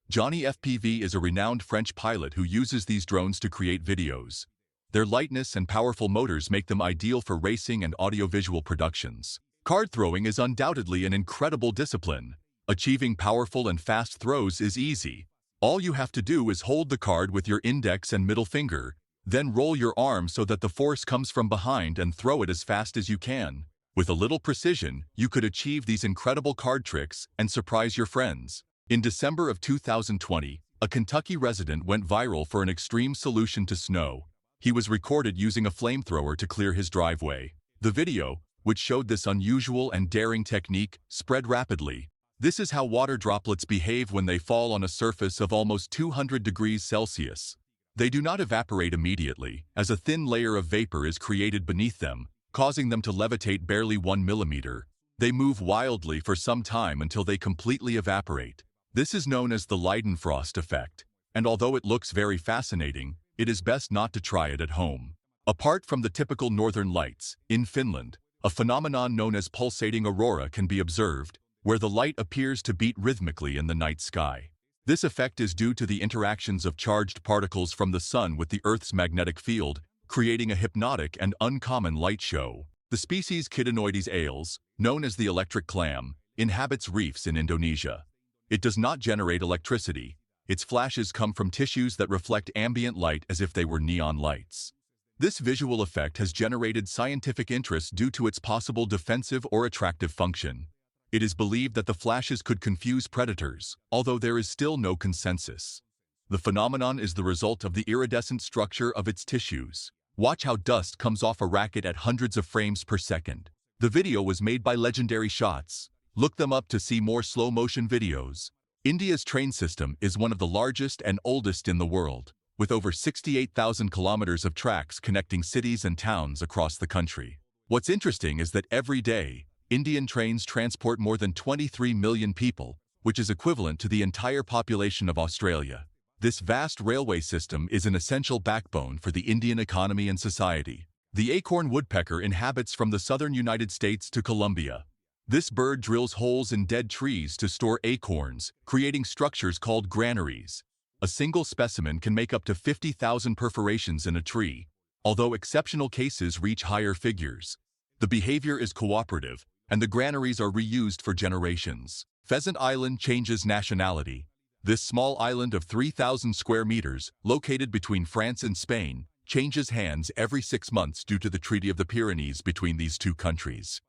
Johnny FPV is a renowned French pilot who uses these drones to create videos. Their lightness and powerful motors make them ideal for racing and audiovisual productions. Card throwing is undoubtedly an incredible discipline. Achieving powerful and fast throws is easy. All you have to do is hold the card with your index and middle finger, then roll your arm so that the force comes from behind and throw it as fast as you can. With a little precision, you could achieve these incredible card tricks and surprise your friends. In December of 2020, a Kentucky resident went viral for an extreme solution to snow. He was recorded using a flamethrower to clear his driveway. The video, which showed this unusual and daring technique, spread rapidly. This is how water droplets behave when they fall on a surface of almost 200 degrees Celsius. They do not evaporate immediately, as a thin layer of vapor is created beneath them, causing them to levitate barely 1 millimeter. They move wildly for some time until they completely evaporate. This is known as the Leidenfrost effect, and although it looks very fascinating, it is best not to try it at home. Apart from the typical northern lights, in Finland, a phenomenon known as pulsating aurora can be observed, where the light appears to beat rhythmically in the night sky. This effect is due to the interactions of charged particles from the sun with the Earth's magnetic field, creating a hypnotic and uncommon light show. The species Chitinoides ales, known as the electric clam, inhabits reefs in Indonesia. It does not generate electricity. Its flashes come from tissues that reflect ambient light as if they were neon lights. This visual effect has generated scientific interest due to its possible defensive or attractive function. It is believed that the flashes could confuse predators, although there is still no consensus. The phenomenon is the result of the iridescent structure of its tissues. Watch how dust comes off a racket at hundreds of frames per second. The video was made by Legendary Shots. Look them up to see more slow-motion videos. India's train system is one of the largest and oldest in the world, with over 68,000 kilometers of tracks connecting cities and towns across the country. What's interesting is that every day, Indian trains transport more than 23 million people, which is equivalent to the entire population of Australia. This vast railway system is an essential backbone for the Indian economy and society. The acorn woodpecker inhabits from the southern United States to Colombia. This bird drills holes in dead trees to store acorns, creating structures called granaries. A single specimen can make up to 50,000 perforations in a tree, although exceptional cases reach higher figures. The behavior is cooperative, and the granaries are reused for generations. Pheasant Island changes nationality. This small island of 3,000 square meters, located between France and Spain, changes hands every 6 months due to the Treaty of the Pyrenees between these two countries.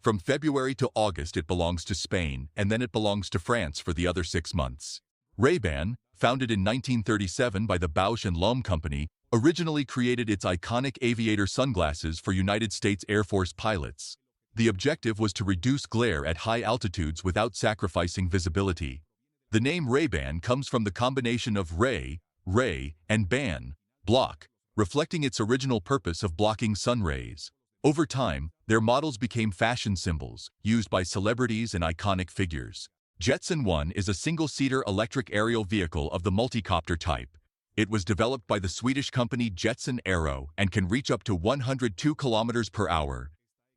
From February to August it belongs to Spain, and then it belongs to France for the other 6 months. Ray-Ban, founded in 1937 by the Bausch & Lomb Company, originally created its iconic aviator sunglasses for United States Air Force pilots. The objective was to reduce glare at high altitudes without sacrificing visibility. The name Ray-Ban comes from the combination of ray, and ban, block, reflecting its original purpose of blocking sun rays. Over time, their models became fashion symbols, used by celebrities and iconic figures. Jetson 1 is a single-seater electric aerial vehicle of the multicopter type. It was developed by the Swedish company Jetson Aero and can reach up to 102 kilometers per hour.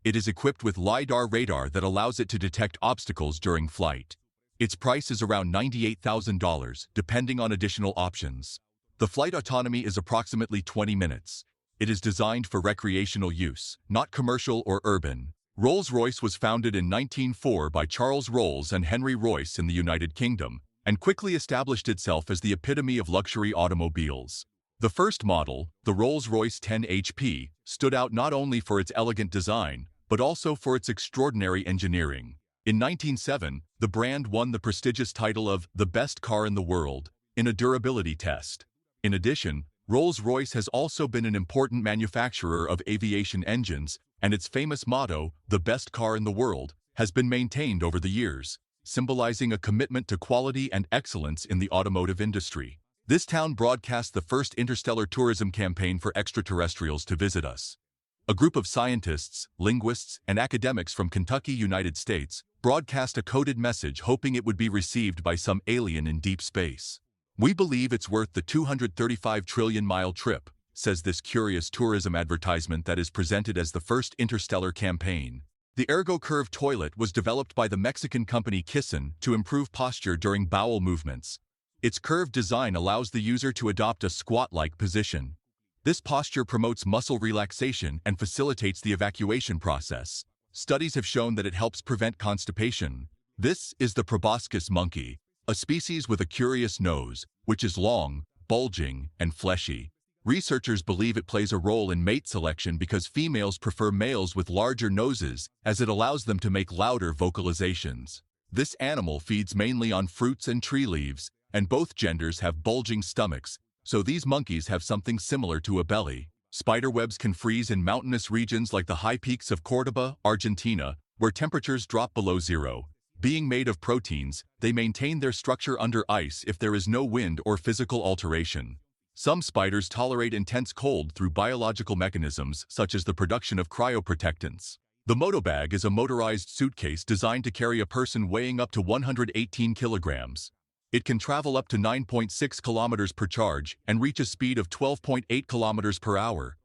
It is equipped with LiDAR radar that allows it to detect obstacles during flight. Its price is around $98,000, depending on additional options. The flight autonomy is approximately 20 minutes. It is designed for recreational use, not commercial or urban. Rolls-Royce was founded in 1904 by Charles Rolls and Henry Royce in the United Kingdom, and quickly established itself as the epitome of luxury automobiles. The first model, the Rolls-Royce 10 HP, stood out not only for its elegant design, but also for its extraordinary engineering. In 1907, the brand won the prestigious title of the best car in the world in a durability test. In addition, Rolls-Royce has also been an important manufacturer of aviation engines, and its famous motto, the best car in the world, has been maintained over the years, symbolizing a commitment to quality and excellence in the automotive industry. This town broadcast the first interstellar tourism campaign for extraterrestrials to visit us. A group of scientists, linguists, and academics from Kentucky, United States, broadcast a coded message hoping it would be received by some alien in deep space. "We believe it's worth the 235 trillion-mile trip," says this curious tourism advertisement that is presented as the first interstellar campaign. The ErgoCurve toilet was developed by the Mexican company Kissin to improve posture during bowel movements. Its curved design allows the user to adopt a squat-like position. This posture promotes muscle relaxation and facilitates the evacuation process. Studies have shown that it helps prevent constipation. This is the proboscis monkey, a species with a curious nose, which is long, bulging, and fleshy. Researchers believe it plays a role in mate selection because females prefer males with larger noses, as it allows them to make louder vocalizations. This animal feeds mainly on fruits and tree leaves, and both genders have bulging stomachs, so these monkeys have something similar to a belly. Spiderwebs can freeze in mountainous regions like the high peaks of Córdoba, Argentina, where temperatures drop below zero. Being made of proteins, they maintain their structure under ice if there is no wind or physical alteration. Some spiders tolerate intense cold through biological mechanisms such as the production of cryoprotectants. The motobag is a motorized suitcase designed to carry a person weighing up to 118 kilograms. It can travel up to 9.6 kilometers per charge and reach a speed of 12.8 kilometers per hour.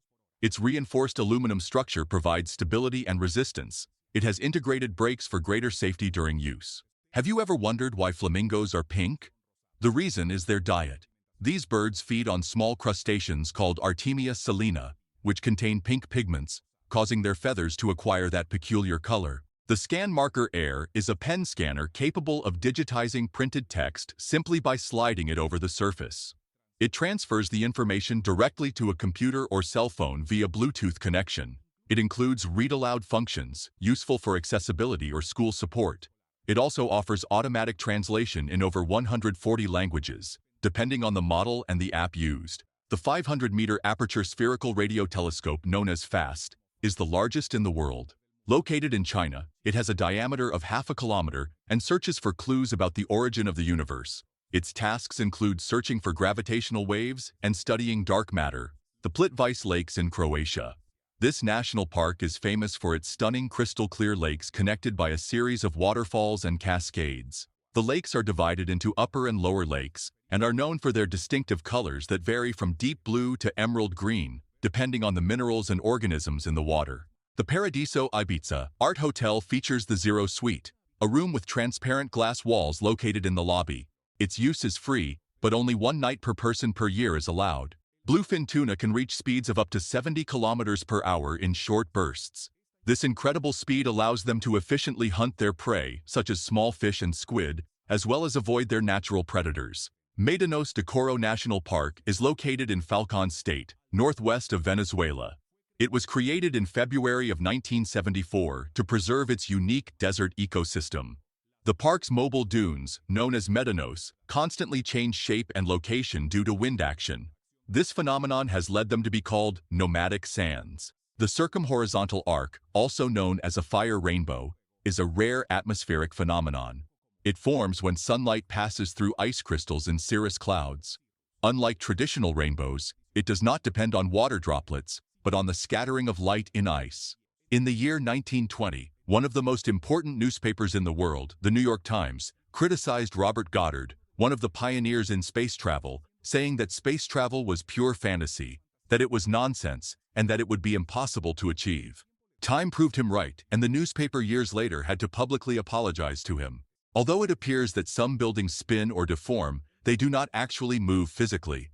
Its reinforced aluminum structure provides stability and resistance. It has integrated brakes for greater safety during use. Have you ever wondered why flamingos are pink? The reason is their diet. These birds feed on small crustaceans called Artemia salina, which contain pink pigments, causing their feathers to acquire that peculiar color. The Scan Marker Air is a pen scanner capable of digitizing printed text simply by sliding it over the surface. It transfers the information directly to a computer or cell phone via Bluetooth connection. It includes read-aloud functions, useful for accessibility or school support. It also offers automatic translation in over 140 languages, depending on the model and the app used. The 500-meter aperture spherical radio telescope known as FAST is the largest in the world. Located in China, it has a diameter of half a kilometer and searches for clues about the origin of the universe. Its tasks include searching for gravitational waves and studying dark matter. The Plitvice Lakes in Croatia. This national park is famous for its stunning crystal-clear lakes connected by a series of waterfalls and cascades. The lakes are divided into upper and lower lakes and are known for their distinctive colors that vary from deep blue to emerald green, depending on the minerals and organisms in the water. The Paradiso Ibiza Art Hotel features the Zero Suite, a room with transparent glass walls located in the lobby. Its use is free, but only one night per person per year is allowed. Bluefin tuna can reach speeds of up to 70 kilometers per hour in short bursts. This incredible speed allows them to efficiently hunt their prey, such as small fish and squid, as well as avoid their natural predators. Médanos de Coro National Park is located in Falcón State, northwest of Venezuela. It was created in February of 1974 to preserve its unique desert ecosystem. The park's mobile dunes, known as médanos, constantly change shape and location due to wind action. This phenomenon has led them to be called nomadic sands. The circumhorizontal arc, also known as a fire rainbow, is a rare atmospheric phenomenon. It forms when sunlight passes through ice crystals in cirrus clouds. Unlike traditional rainbows, it does not depend on water droplets, but on the scattering of light in ice. In the year 1920, one of the most important newspapers in the world, the New York Times, criticized Robert Goddard, one of the pioneers in space travel, saying that space travel was pure fantasy, that it was nonsense, and that it would be impossible to achieve. Time proved him right, and the newspaper years later had to publicly apologize to him. Although it appears that some buildings spin or deform, they do not actually move physically.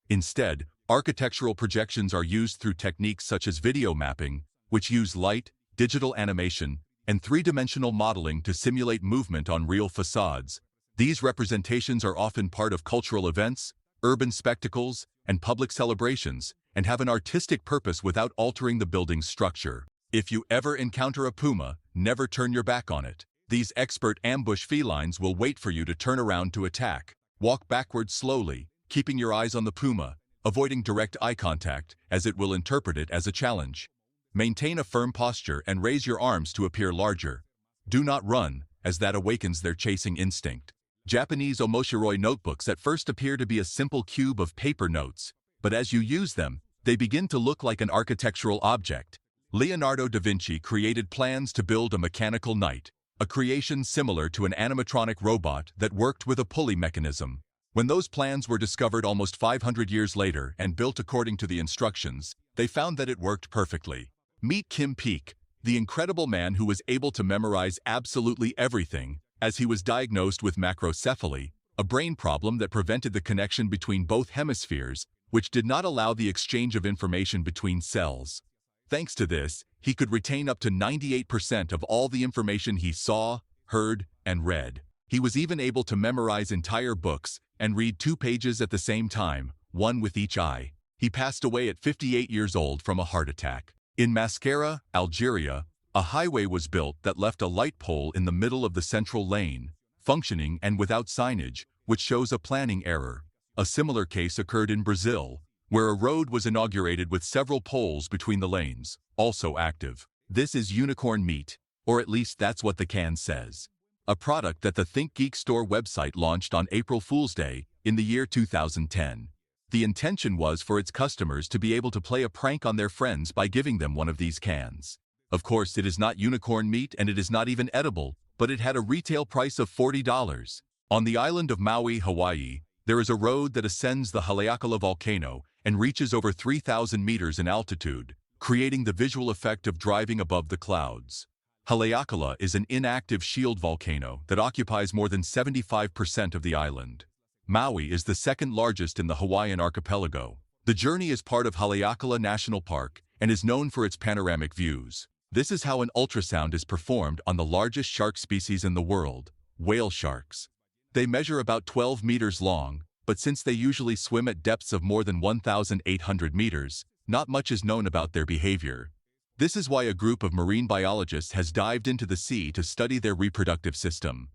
Instead, architectural projections are used through techniques such as video mapping, which use light, digital animation, and three-dimensional modeling to simulate movement on real facades. These representations are often part of cultural events, urban spectacles, and public celebrations, and have an artistic purpose without altering the building's structure. If you ever encounter a puma, never turn your back on it. These expert ambush felines will wait for you to turn around to attack. Walk backwards slowly, keeping your eyes on the puma, avoiding direct eye contact, as it will interpret it as a challenge. Maintain a firm posture and raise your arms to appear larger. Do not run, as that awakens their chasing instinct. Japanese omoshiroi notebooks at first appear to be a simple cube of paper notes, but as you use them, they begin to look like an architectural object. Leonardo da Vinci created plans to build a mechanical knight, a creation similar to an animatronic robot that worked with a pulley mechanism. When those plans were discovered almost 500 years later and built according to the instructions, they found that it worked perfectly. Meet Kim Peek, the incredible man who was able to memorize absolutely everything, as he was diagnosed with macrocephaly, a brain problem that prevented the connection between both hemispheres, which did not allow the exchange of information between cells. Thanks to this, he could retain up to 98% of all the information he saw, heard, and read. He was even able to memorize entire books and read 2 pages at the same time, one with each eye. He passed away at 58 years old from a heart attack. In Mascara, Algeria, a highway was built that left a light pole in the middle of the central lane, functioning and without signage, which shows a planning error. A similar case occurred in Brazil, where a road was inaugurated with several poles between the lanes, also active. This is unicorn meat, or at least that's what the can says. A product that the Think Geek store website launched on April Fool's Day in the year 2010. The intention was for its customers to be able to play a prank on their friends by giving them one of these cans. Of course, it is not unicorn meat and it is not even edible, but it had a retail price of $40. On the island of Maui, Hawaii, there is a road that ascends the Haleakala volcano and reaches over 3,000 meters in altitude, creating the visual effect of driving above the clouds. Haleakala is an inactive shield volcano that occupies more than 75% of the island. Maui is the second largest in the Hawaiian archipelago. The journey is part of Haleakala National Park and is known for its panoramic views. This is how an ultrasound is performed on the largest shark species in the world, whale sharks. They measure about 12 meters long, but since they usually swim at depths of more than 1,800 meters, not much is known about their behavior. This is why a group of marine biologists has dived into the sea to study their reproductive system.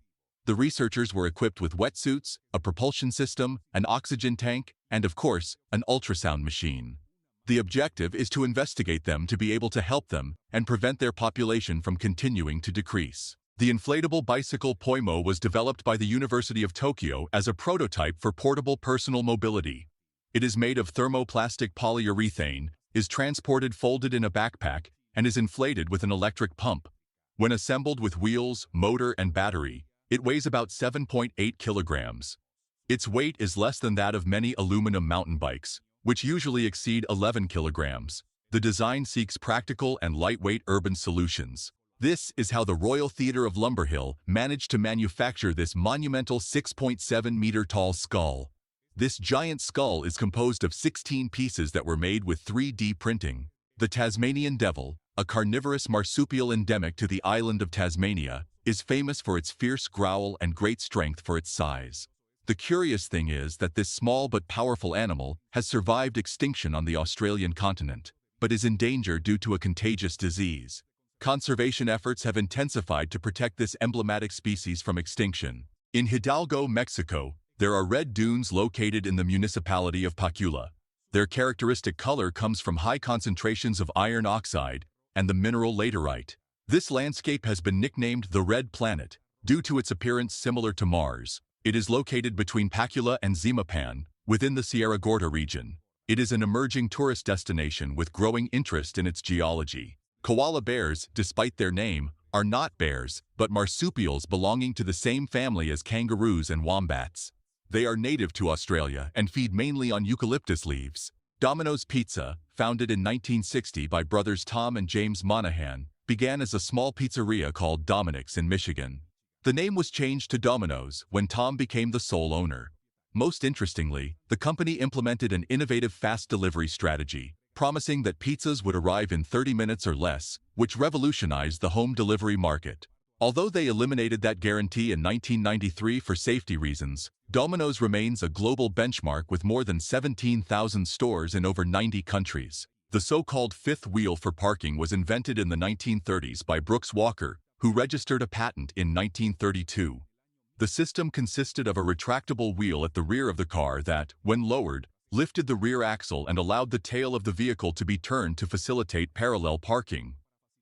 The researchers were equipped with wetsuits, a propulsion system, an oxygen tank, and of course, an ultrasound machine. The objective is to investigate them to be able to help them and prevent their population from continuing to decrease. The inflatable bicycle Poimo was developed by the University of Tokyo as a prototype for portable personal mobility. It is made of thermoplastic polyurethane, is transported folded in a backpack, and is inflated with an electric pump. When assembled with wheels, motor, and battery, It weighs about 7.8 kilograms. Its weight is less than that of many aluminum mountain bikes, which usually exceed 11 kilograms. The design seeks practical and lightweight urban solutions. This is how the Royal Theatre of Lumberhill managed to manufacture this monumental 6.7-meter-tall skull. This giant skull is composed of 16 pieces that were made with 3D printing. The Tasmanian devil, a carnivorous marsupial endemic to the island of Tasmania, is famous for its fierce growl and great strength for its size. The curious thing is that this small but powerful animal has survived extinction on the Australian continent, but is in danger due to a contagious disease. Conservation efforts have intensified to protect this emblematic species from extinction. In Hidalgo, Mexico, there are red dunes located in the municipality of Pacula. Their characteristic color comes from high concentrations of iron oxide and the mineral laterite. This landscape has been nicknamed the Red Planet due to its appearance similar to Mars. It is located between Pacula and Zimapan, within the Sierra Gorda region. It is an emerging tourist destination with growing interest in its geology. Koala bears, despite their name, are not bears, but marsupials belonging to the same family as kangaroos and wombats. They are native to Australia and feed mainly on eucalyptus leaves. Domino's Pizza, founded in 1960 by brothers Tom and James Monahan, began as a small pizzeria called Dominic's in Michigan. The name was changed to Domino's when Tom became the sole owner. Most interestingly, the company implemented an innovative fast delivery strategy, promising that pizzas would arrive in 30 minutes or less, which revolutionized the home delivery market. Although they eliminated that guarantee in 1993 for safety reasons, Domino's remains a global benchmark with more than 17,000 stores in over 90 countries. The so-called fifth wheel for parking was invented in the 1930s by Brooks Walker, who registered a patent in 1932. The system consisted of a retractable wheel at the rear of the car that, when lowered, lifted the rear axle and allowed the tail of the vehicle to be turned to facilitate parallel parking.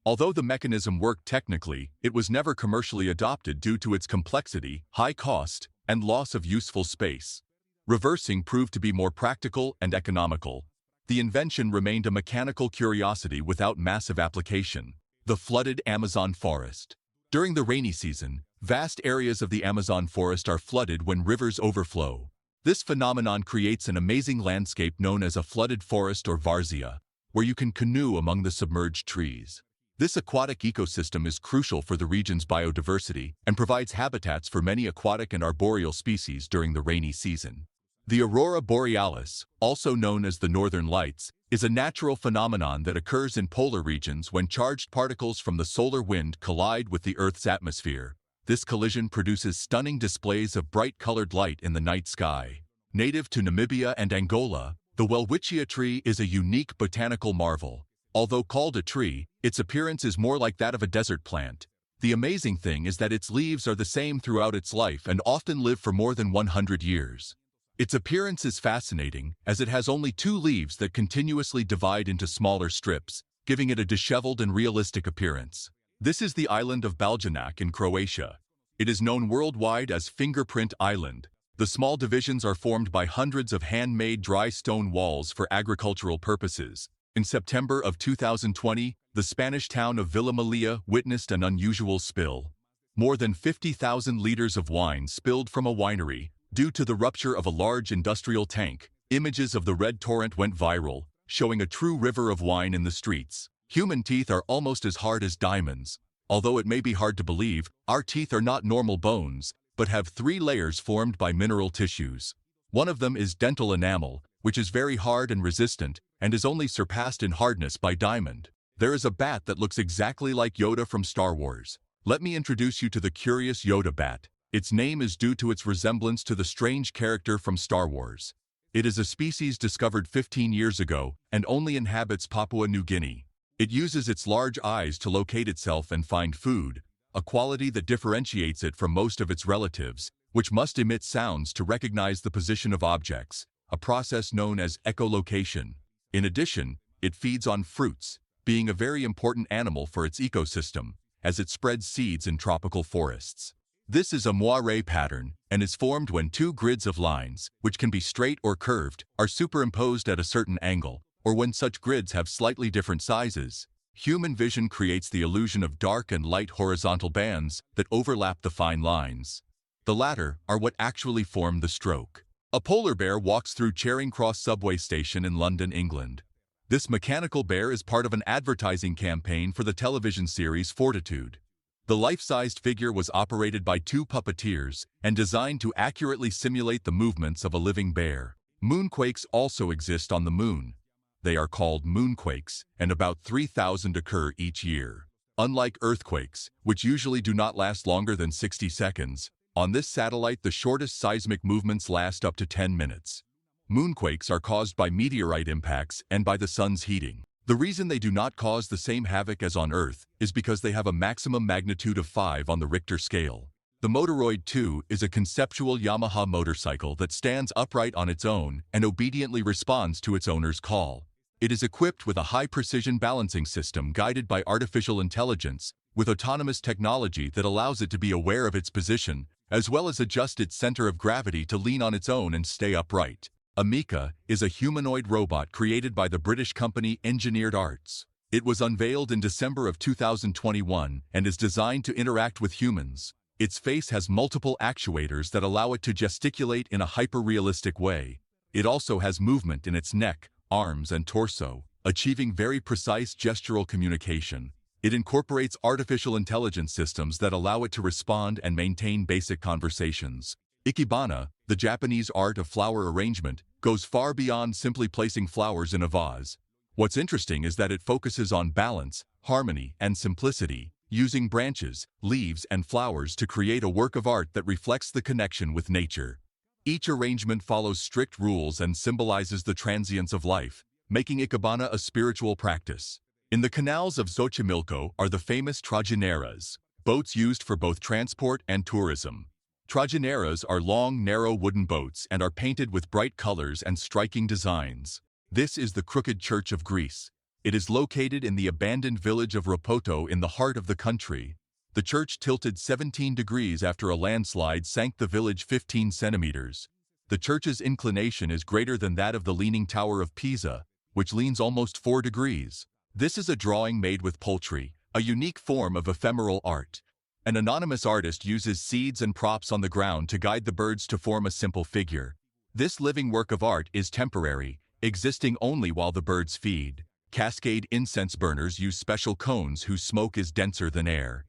Although the mechanism worked technically, it was never commercially adopted due to its complexity, high cost, and loss of useful space. Reversing proved to be more practical and economical. The invention remained a mechanical curiosity without massive application. The flooded Amazon forest. During the rainy season, vast areas of the Amazon forest are flooded when rivers overflow. This phenomenon creates an amazing landscape known as a flooded forest or várzea, where you can canoe among the submerged trees. This aquatic ecosystem is crucial for the region's biodiversity and provides habitats for many aquatic and arboreal species during the rainy season. The aurora borealis, also known as the northern lights, is a natural phenomenon that occurs in polar regions when charged particles from the solar wind collide with the Earth's atmosphere. This collision produces stunning displays of bright-colored light in the night sky. Native to Namibia and Angola, the welwitschia tree is a unique botanical marvel. Although called a tree, its appearance is more like that of a desert plant. The amazing thing is that its leaves are the same throughout its life and often live for more than 100 years. Its appearance is fascinating, as it has only 2 leaves that continuously divide into smaller strips, giving it a disheveled and realistic appearance. This is the island of Baljanak in Croatia. It is known worldwide as Fingerprint Island. The small divisions are formed by hundreds of handmade dry stone walls for agricultural purposes. In September of 2020, the Spanish town of Villa Malia witnessed an unusual spill. More than 50,000 liters of wine spilled from a winery due to the rupture of a large industrial tank. Images of the red torrent went viral, showing a true river of wine in the streets. Human teeth are almost as hard as diamonds. Although it may be hard to believe, our teeth are not normal bones, but have 3 layers formed by mineral tissues. One of them is dental enamel, which is very hard and resistant, and is only surpassed in hardness by diamond. There is a bat that looks exactly like Yoda from Star Wars. Let me introduce you to the curious Yoda bat. Its name is due to its resemblance to the strange character from Star Wars. It is a species discovered 15 years ago and only inhabits Papua New Guinea. It uses its large eyes to locate itself and find food, a quality that differentiates it from most of its relatives, which must emit sounds to recognize the position of objects, a process known as echolocation. In addition, it feeds on fruits, being a very important animal for its ecosystem, as it spreads seeds in tropical forests. This is a moire pattern and is formed when 2 grids of lines, which can be straight or curved, are superimposed at a certain angle, or when such grids have slightly different sizes. Human vision creates the illusion of dark and light horizontal bands that overlap the fine lines. The latter are what actually form the stroke. A polar bear walks through Charing Cross subway station in London, England. This mechanical bear is part of an advertising campaign for the television series Fortitude. The life-sized figure was operated by two puppeteers and designed to accurately simulate the movements of a living bear. Moonquakes also exist on the moon. They are called moonquakes, and about 3,000 occur each year. Unlike earthquakes, which usually do not last longer than 60 seconds, on this satellite the shortest seismic movements last up to 10 minutes. Moonquakes are caused by meteorite impacts and by the sun's heating. The reason they do not cause the same havoc as on Earth is because they have a maximum magnitude of 5 on the Richter scale. The Motoroid 2 is a conceptual Yamaha motorcycle that stands upright on its own and obediently responds to its owner's call. It is equipped with a high-precision balancing system guided by artificial intelligence, with autonomous technology that allows it to be aware of its position, as well as adjust its center of gravity to lean on its own and stay upright. Amica is a humanoid robot created by the British company Engineered Arts. It was unveiled in December of 2021 and is designed to interact with humans. Its face has multiple actuators that allow it to gesticulate in a hyper-realistic way. It also has movement in its neck, arms, and torso, achieving very precise gestural communication. It incorporates artificial intelligence systems that allow it to respond and maintain basic conversations. Ikebana, the Japanese art of flower arrangement, goes far beyond simply placing flowers in a vase. What's interesting is that it focuses on balance, harmony, and simplicity, using branches, leaves, and flowers to create a work of art that reflects the connection with nature. Each arrangement follows strict rules and symbolizes the transience of life, making Ikebana a spiritual practice. In the canals of Xochimilco are the famous trajineras, boats used for both transport and tourism. Trajineras are long, narrow wooden boats and are painted with bright colors and striking designs. This is the Crooked Church of Greece. It is located in the abandoned village of Ropoto in the heart of the country. The church tilted 17 degrees after a landslide sank the village 15 centimeters. The church's inclination is greater than that of the Leaning Tower of Pisa, which leans almost 4 degrees. This is a drawing made with poultry, a unique form of ephemeral art. An anonymous artist uses seeds and props on the ground to guide the birds to form a simple figure. This living work of art is temporary, existing only while the birds feed. Cascade incense burners use special cones whose smoke is denser than air.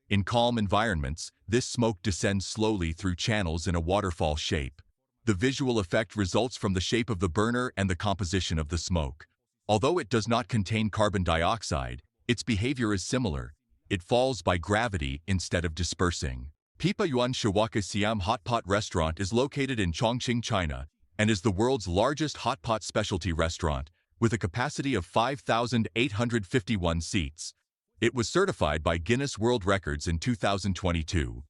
In calm environments, this smoke descends slowly through channels in a waterfall shape. The visual effect results from the shape of the burner and the composition of the smoke. Although it does not contain carbon dioxide, its behavior is similar. It falls by gravity instead of dispersing. Pipa Yuan Shiwaka Siam Hot Pot Restaurant is located in Chongqing, China, and is the world's largest hot pot specialty restaurant, with a capacity of 5,851 seats. It was certified by Guinness World Records in 2022.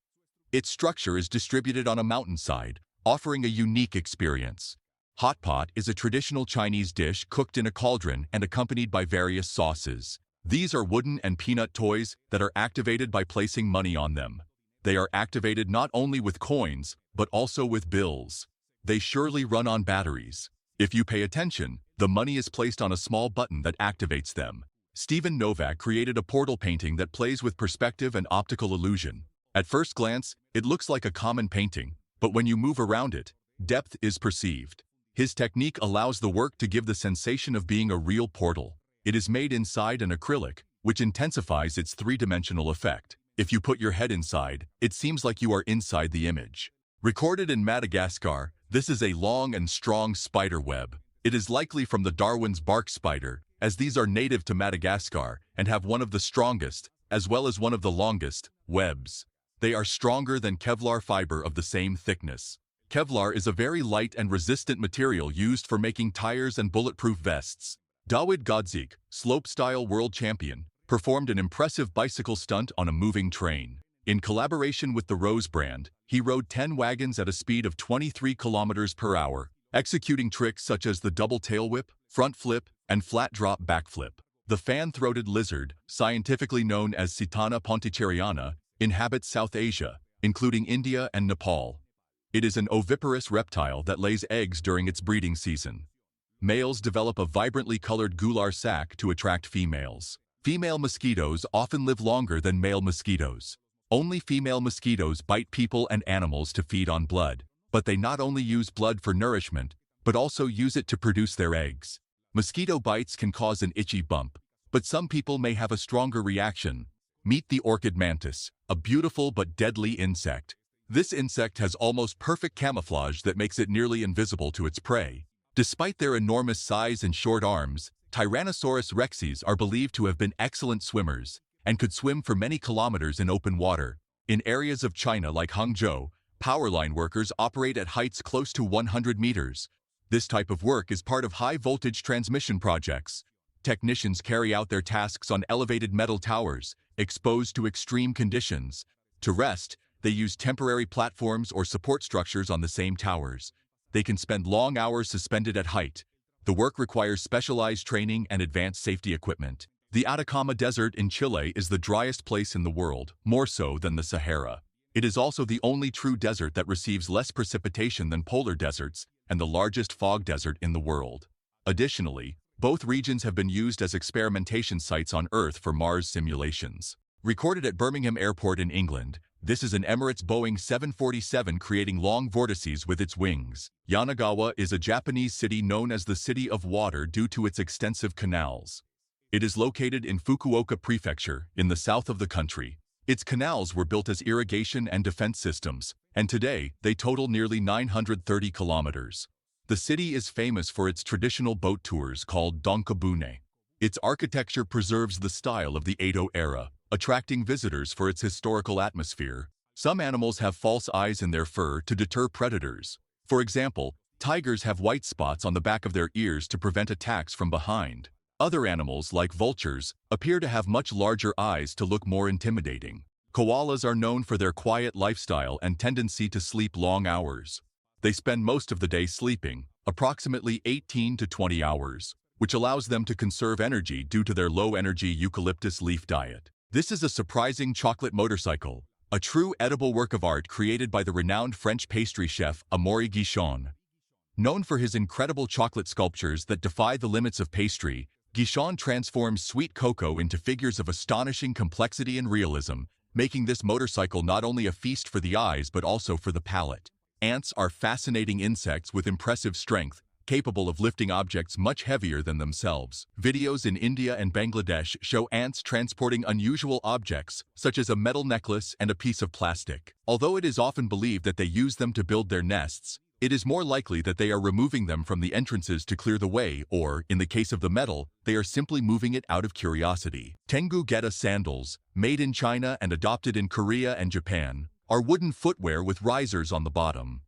Its structure is distributed on a mountainside, offering a unique experience. Hot pot is a traditional Chinese dish cooked in a cauldron and accompanied by various sauces. These are wooden and peanut toys that are activated by placing money on them. They are activated not only with coins, but also with bills. They surely run on batteries. If you pay attention, the money is placed on a small button that activates them. Stephen Novak created a portal painting that plays with perspective and optical illusion. At first glance, it looks like a common painting, but when you move around it, depth is perceived. His technique allows the work to give the sensation of being a real portal. It is made inside an acrylic, which intensifies its three-dimensional effect. If you put your head inside, it seems like you are inside the image. Recorded in Madagascar, this is a long and strong spider web. It is likely from the Darwin's bark spider, as these are native to Madagascar and have one of the strongest, as well as one of the longest, webs. They are stronger than Kevlar fiber of the same thickness. Kevlar is a very light and resistant material used for making tires and bulletproof vests. Dawid Godzik, slopestyle world champion, performed an impressive bicycle stunt on a moving train. In collaboration with the Rose brand, he rode 10 wagons at a speed of 23 kilometers per hour, executing tricks such as the double tail whip, front flip, and flat drop backflip. The fan-throated lizard, scientifically known as Sitana ponticeriana, inhabits South Asia, including India and Nepal. It is an oviparous reptile that lays eggs during its breeding season. Males develop a vibrantly colored gular sac to attract females. Female mosquitoes often live longer than male mosquitoes. Only female mosquitoes bite people and animals to feed on blood, but they not only use blood for nourishment, but also use it to produce their eggs. Mosquito bites can cause an itchy bump, but some people may have a stronger reaction. Meet the orchid mantis, a beautiful but deadly insect. This insect has almost perfect camouflage that makes it nearly invisible to its prey. Despite their enormous size and short arms, Tyrannosaurus rexes are believed to have been excellent swimmers and could swim for many kilometers in open water. In areas of China like Hangzhou, power line workers operate at heights close to 100 meters. This type of work is part of high-voltage transmission projects. Technicians carry out their tasks on elevated metal towers, exposed to extreme conditions. To rest, they use temporary platforms or support structures on the same towers. They can spend long hours suspended at height. The work requires specialized training and advanced safety equipment. The Atacama Desert in Chile is the driest place in the world, more so than the Sahara. It is also the only true desert that receives less precipitation than polar deserts and the largest fog desert in the world. Additionally, both regions have been used as experimentation sites on Earth for Mars simulations. Recorded at Birmingham Airport in England, this is an Emirates Boeing 747 creating long vortices with its wings. Yanagawa is a Japanese city known as the City of Water due to its extensive canals. It is located in Fukuoka Prefecture, in the south of the country. Its canals were built as irrigation and defense systems, and today they total nearly 930 kilometers. The city is famous for its traditional boat tours called donkabune. Its architecture preserves the style of the Edo era, attracting visitors for its historical atmosphere. Some animals have false eyes in their fur to deter predators. For example, tigers have white spots on the back of their ears to prevent attacks from behind. Other animals, like vultures, appear to have much larger eyes to look more intimidating. Koalas are known for their quiet lifestyle and tendency to sleep long hours. They spend most of the day sleeping, approximately 18 to 20 hours, which allows them to conserve energy due to their low-energy eucalyptus leaf diet. This is a surprising chocolate motorcycle, a true edible work of art created by the renowned French pastry chef Amaury Guichon. Known for his incredible chocolate sculptures that defy the limits of pastry, Guichon transforms sweet cocoa into figures of astonishing complexity and realism, making this motorcycle not only a feast for the eyes but also for the palate. Ants are fascinating insects with impressive strength, capable of lifting objects much heavier than themselves. Videos in India and Bangladesh show ants transporting unusual objects, such as a metal necklace and a piece of plastic. Although it is often believed that they use them to build their nests, it is more likely that they are removing them from the entrances to clear the way, or, in the case of the metal, they are simply moving it out of curiosity. Tengu Geta sandals, made in China and adopted in Korea and Japan, are wooden footwear with risers on the bottom.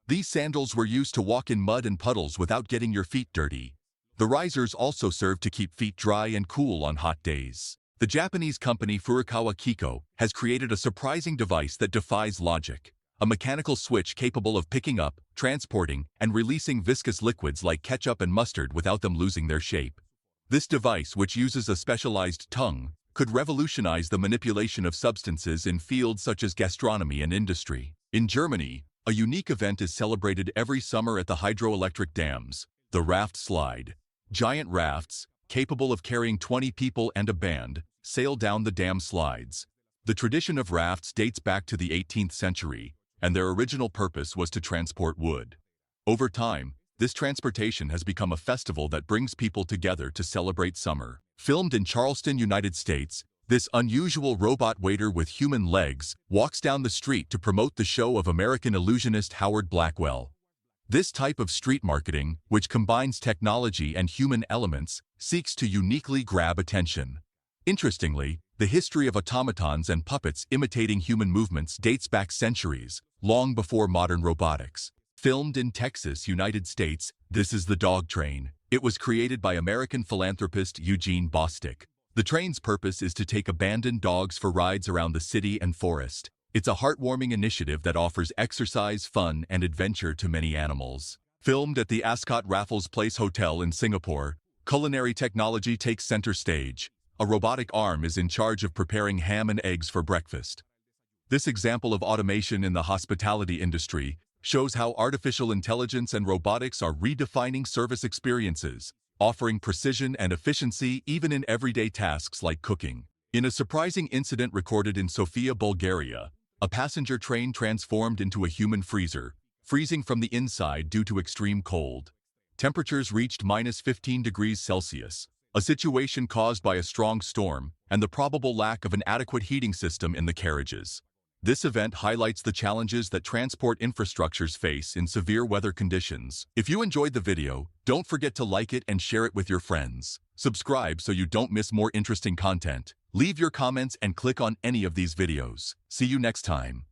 These sandals were used to walk in mud and puddles without getting your feet dirty. The risers also serve to keep feet dry and cool on hot days. The Japanese company Furukawa Kiko has created a surprising device that defies logic. A mechanical switch capable of picking up, transporting, and releasing viscous liquids like ketchup and mustard without them losing their shape. This device, which uses a specialized tongue, could revolutionize the manipulation of substances in fields such as gastronomy and industry. In Germany, a unique event is celebrated every summer at the hydroelectric dams, the raft slide. Giant rafts, capable of carrying 20 people and a band, sail down the dam slides. The tradition of rafts dates back to the 18th century, and their original purpose was to transport wood. Over time, this transportation has become a festival that brings people together to celebrate summer. Filmed in Charleston, United States, this unusual robot waiter with human legs walks down the street to promote the show of American illusionist Howard Blackwell. This type of street marketing, which combines technology and human elements, seeks to uniquely grab attention. Interestingly, the history of automatons and puppets imitating human movements dates back centuries, long before modern robotics. Filmed in Texas, United States, this is the dog train. It was created by American philanthropist Eugene Bostick. The train's purpose is to take abandoned dogs for rides around the city and forest. It's a heartwarming initiative that offers exercise, fun, and adventure to many animals. Filmed at the Ascot Raffles Place Hotel in Singapore, culinary technology takes center stage. A robotic arm is in charge of preparing ham and eggs for breakfast. This example of automation in the hospitality industry shows how artificial intelligence and robotics are redefining service experiences. offering precision and efficiency even in everyday tasks like cooking. In a surprising incident recorded in Sofia, Bulgaria, a passenger train transformed into a human freezer, freezing from the inside due to extreme cold. Temperatures reached -15 degrees Celsius, a situation caused by a strong storm and the probable lack of an adequate heating system in the carriages. This event highlights the challenges that transport infrastructures face in severe weather conditions. If you enjoyed the video, don't forget to like it and share it with your friends. Subscribe so you don't miss more interesting content. Leave your comments and click on any of these videos. See you next time.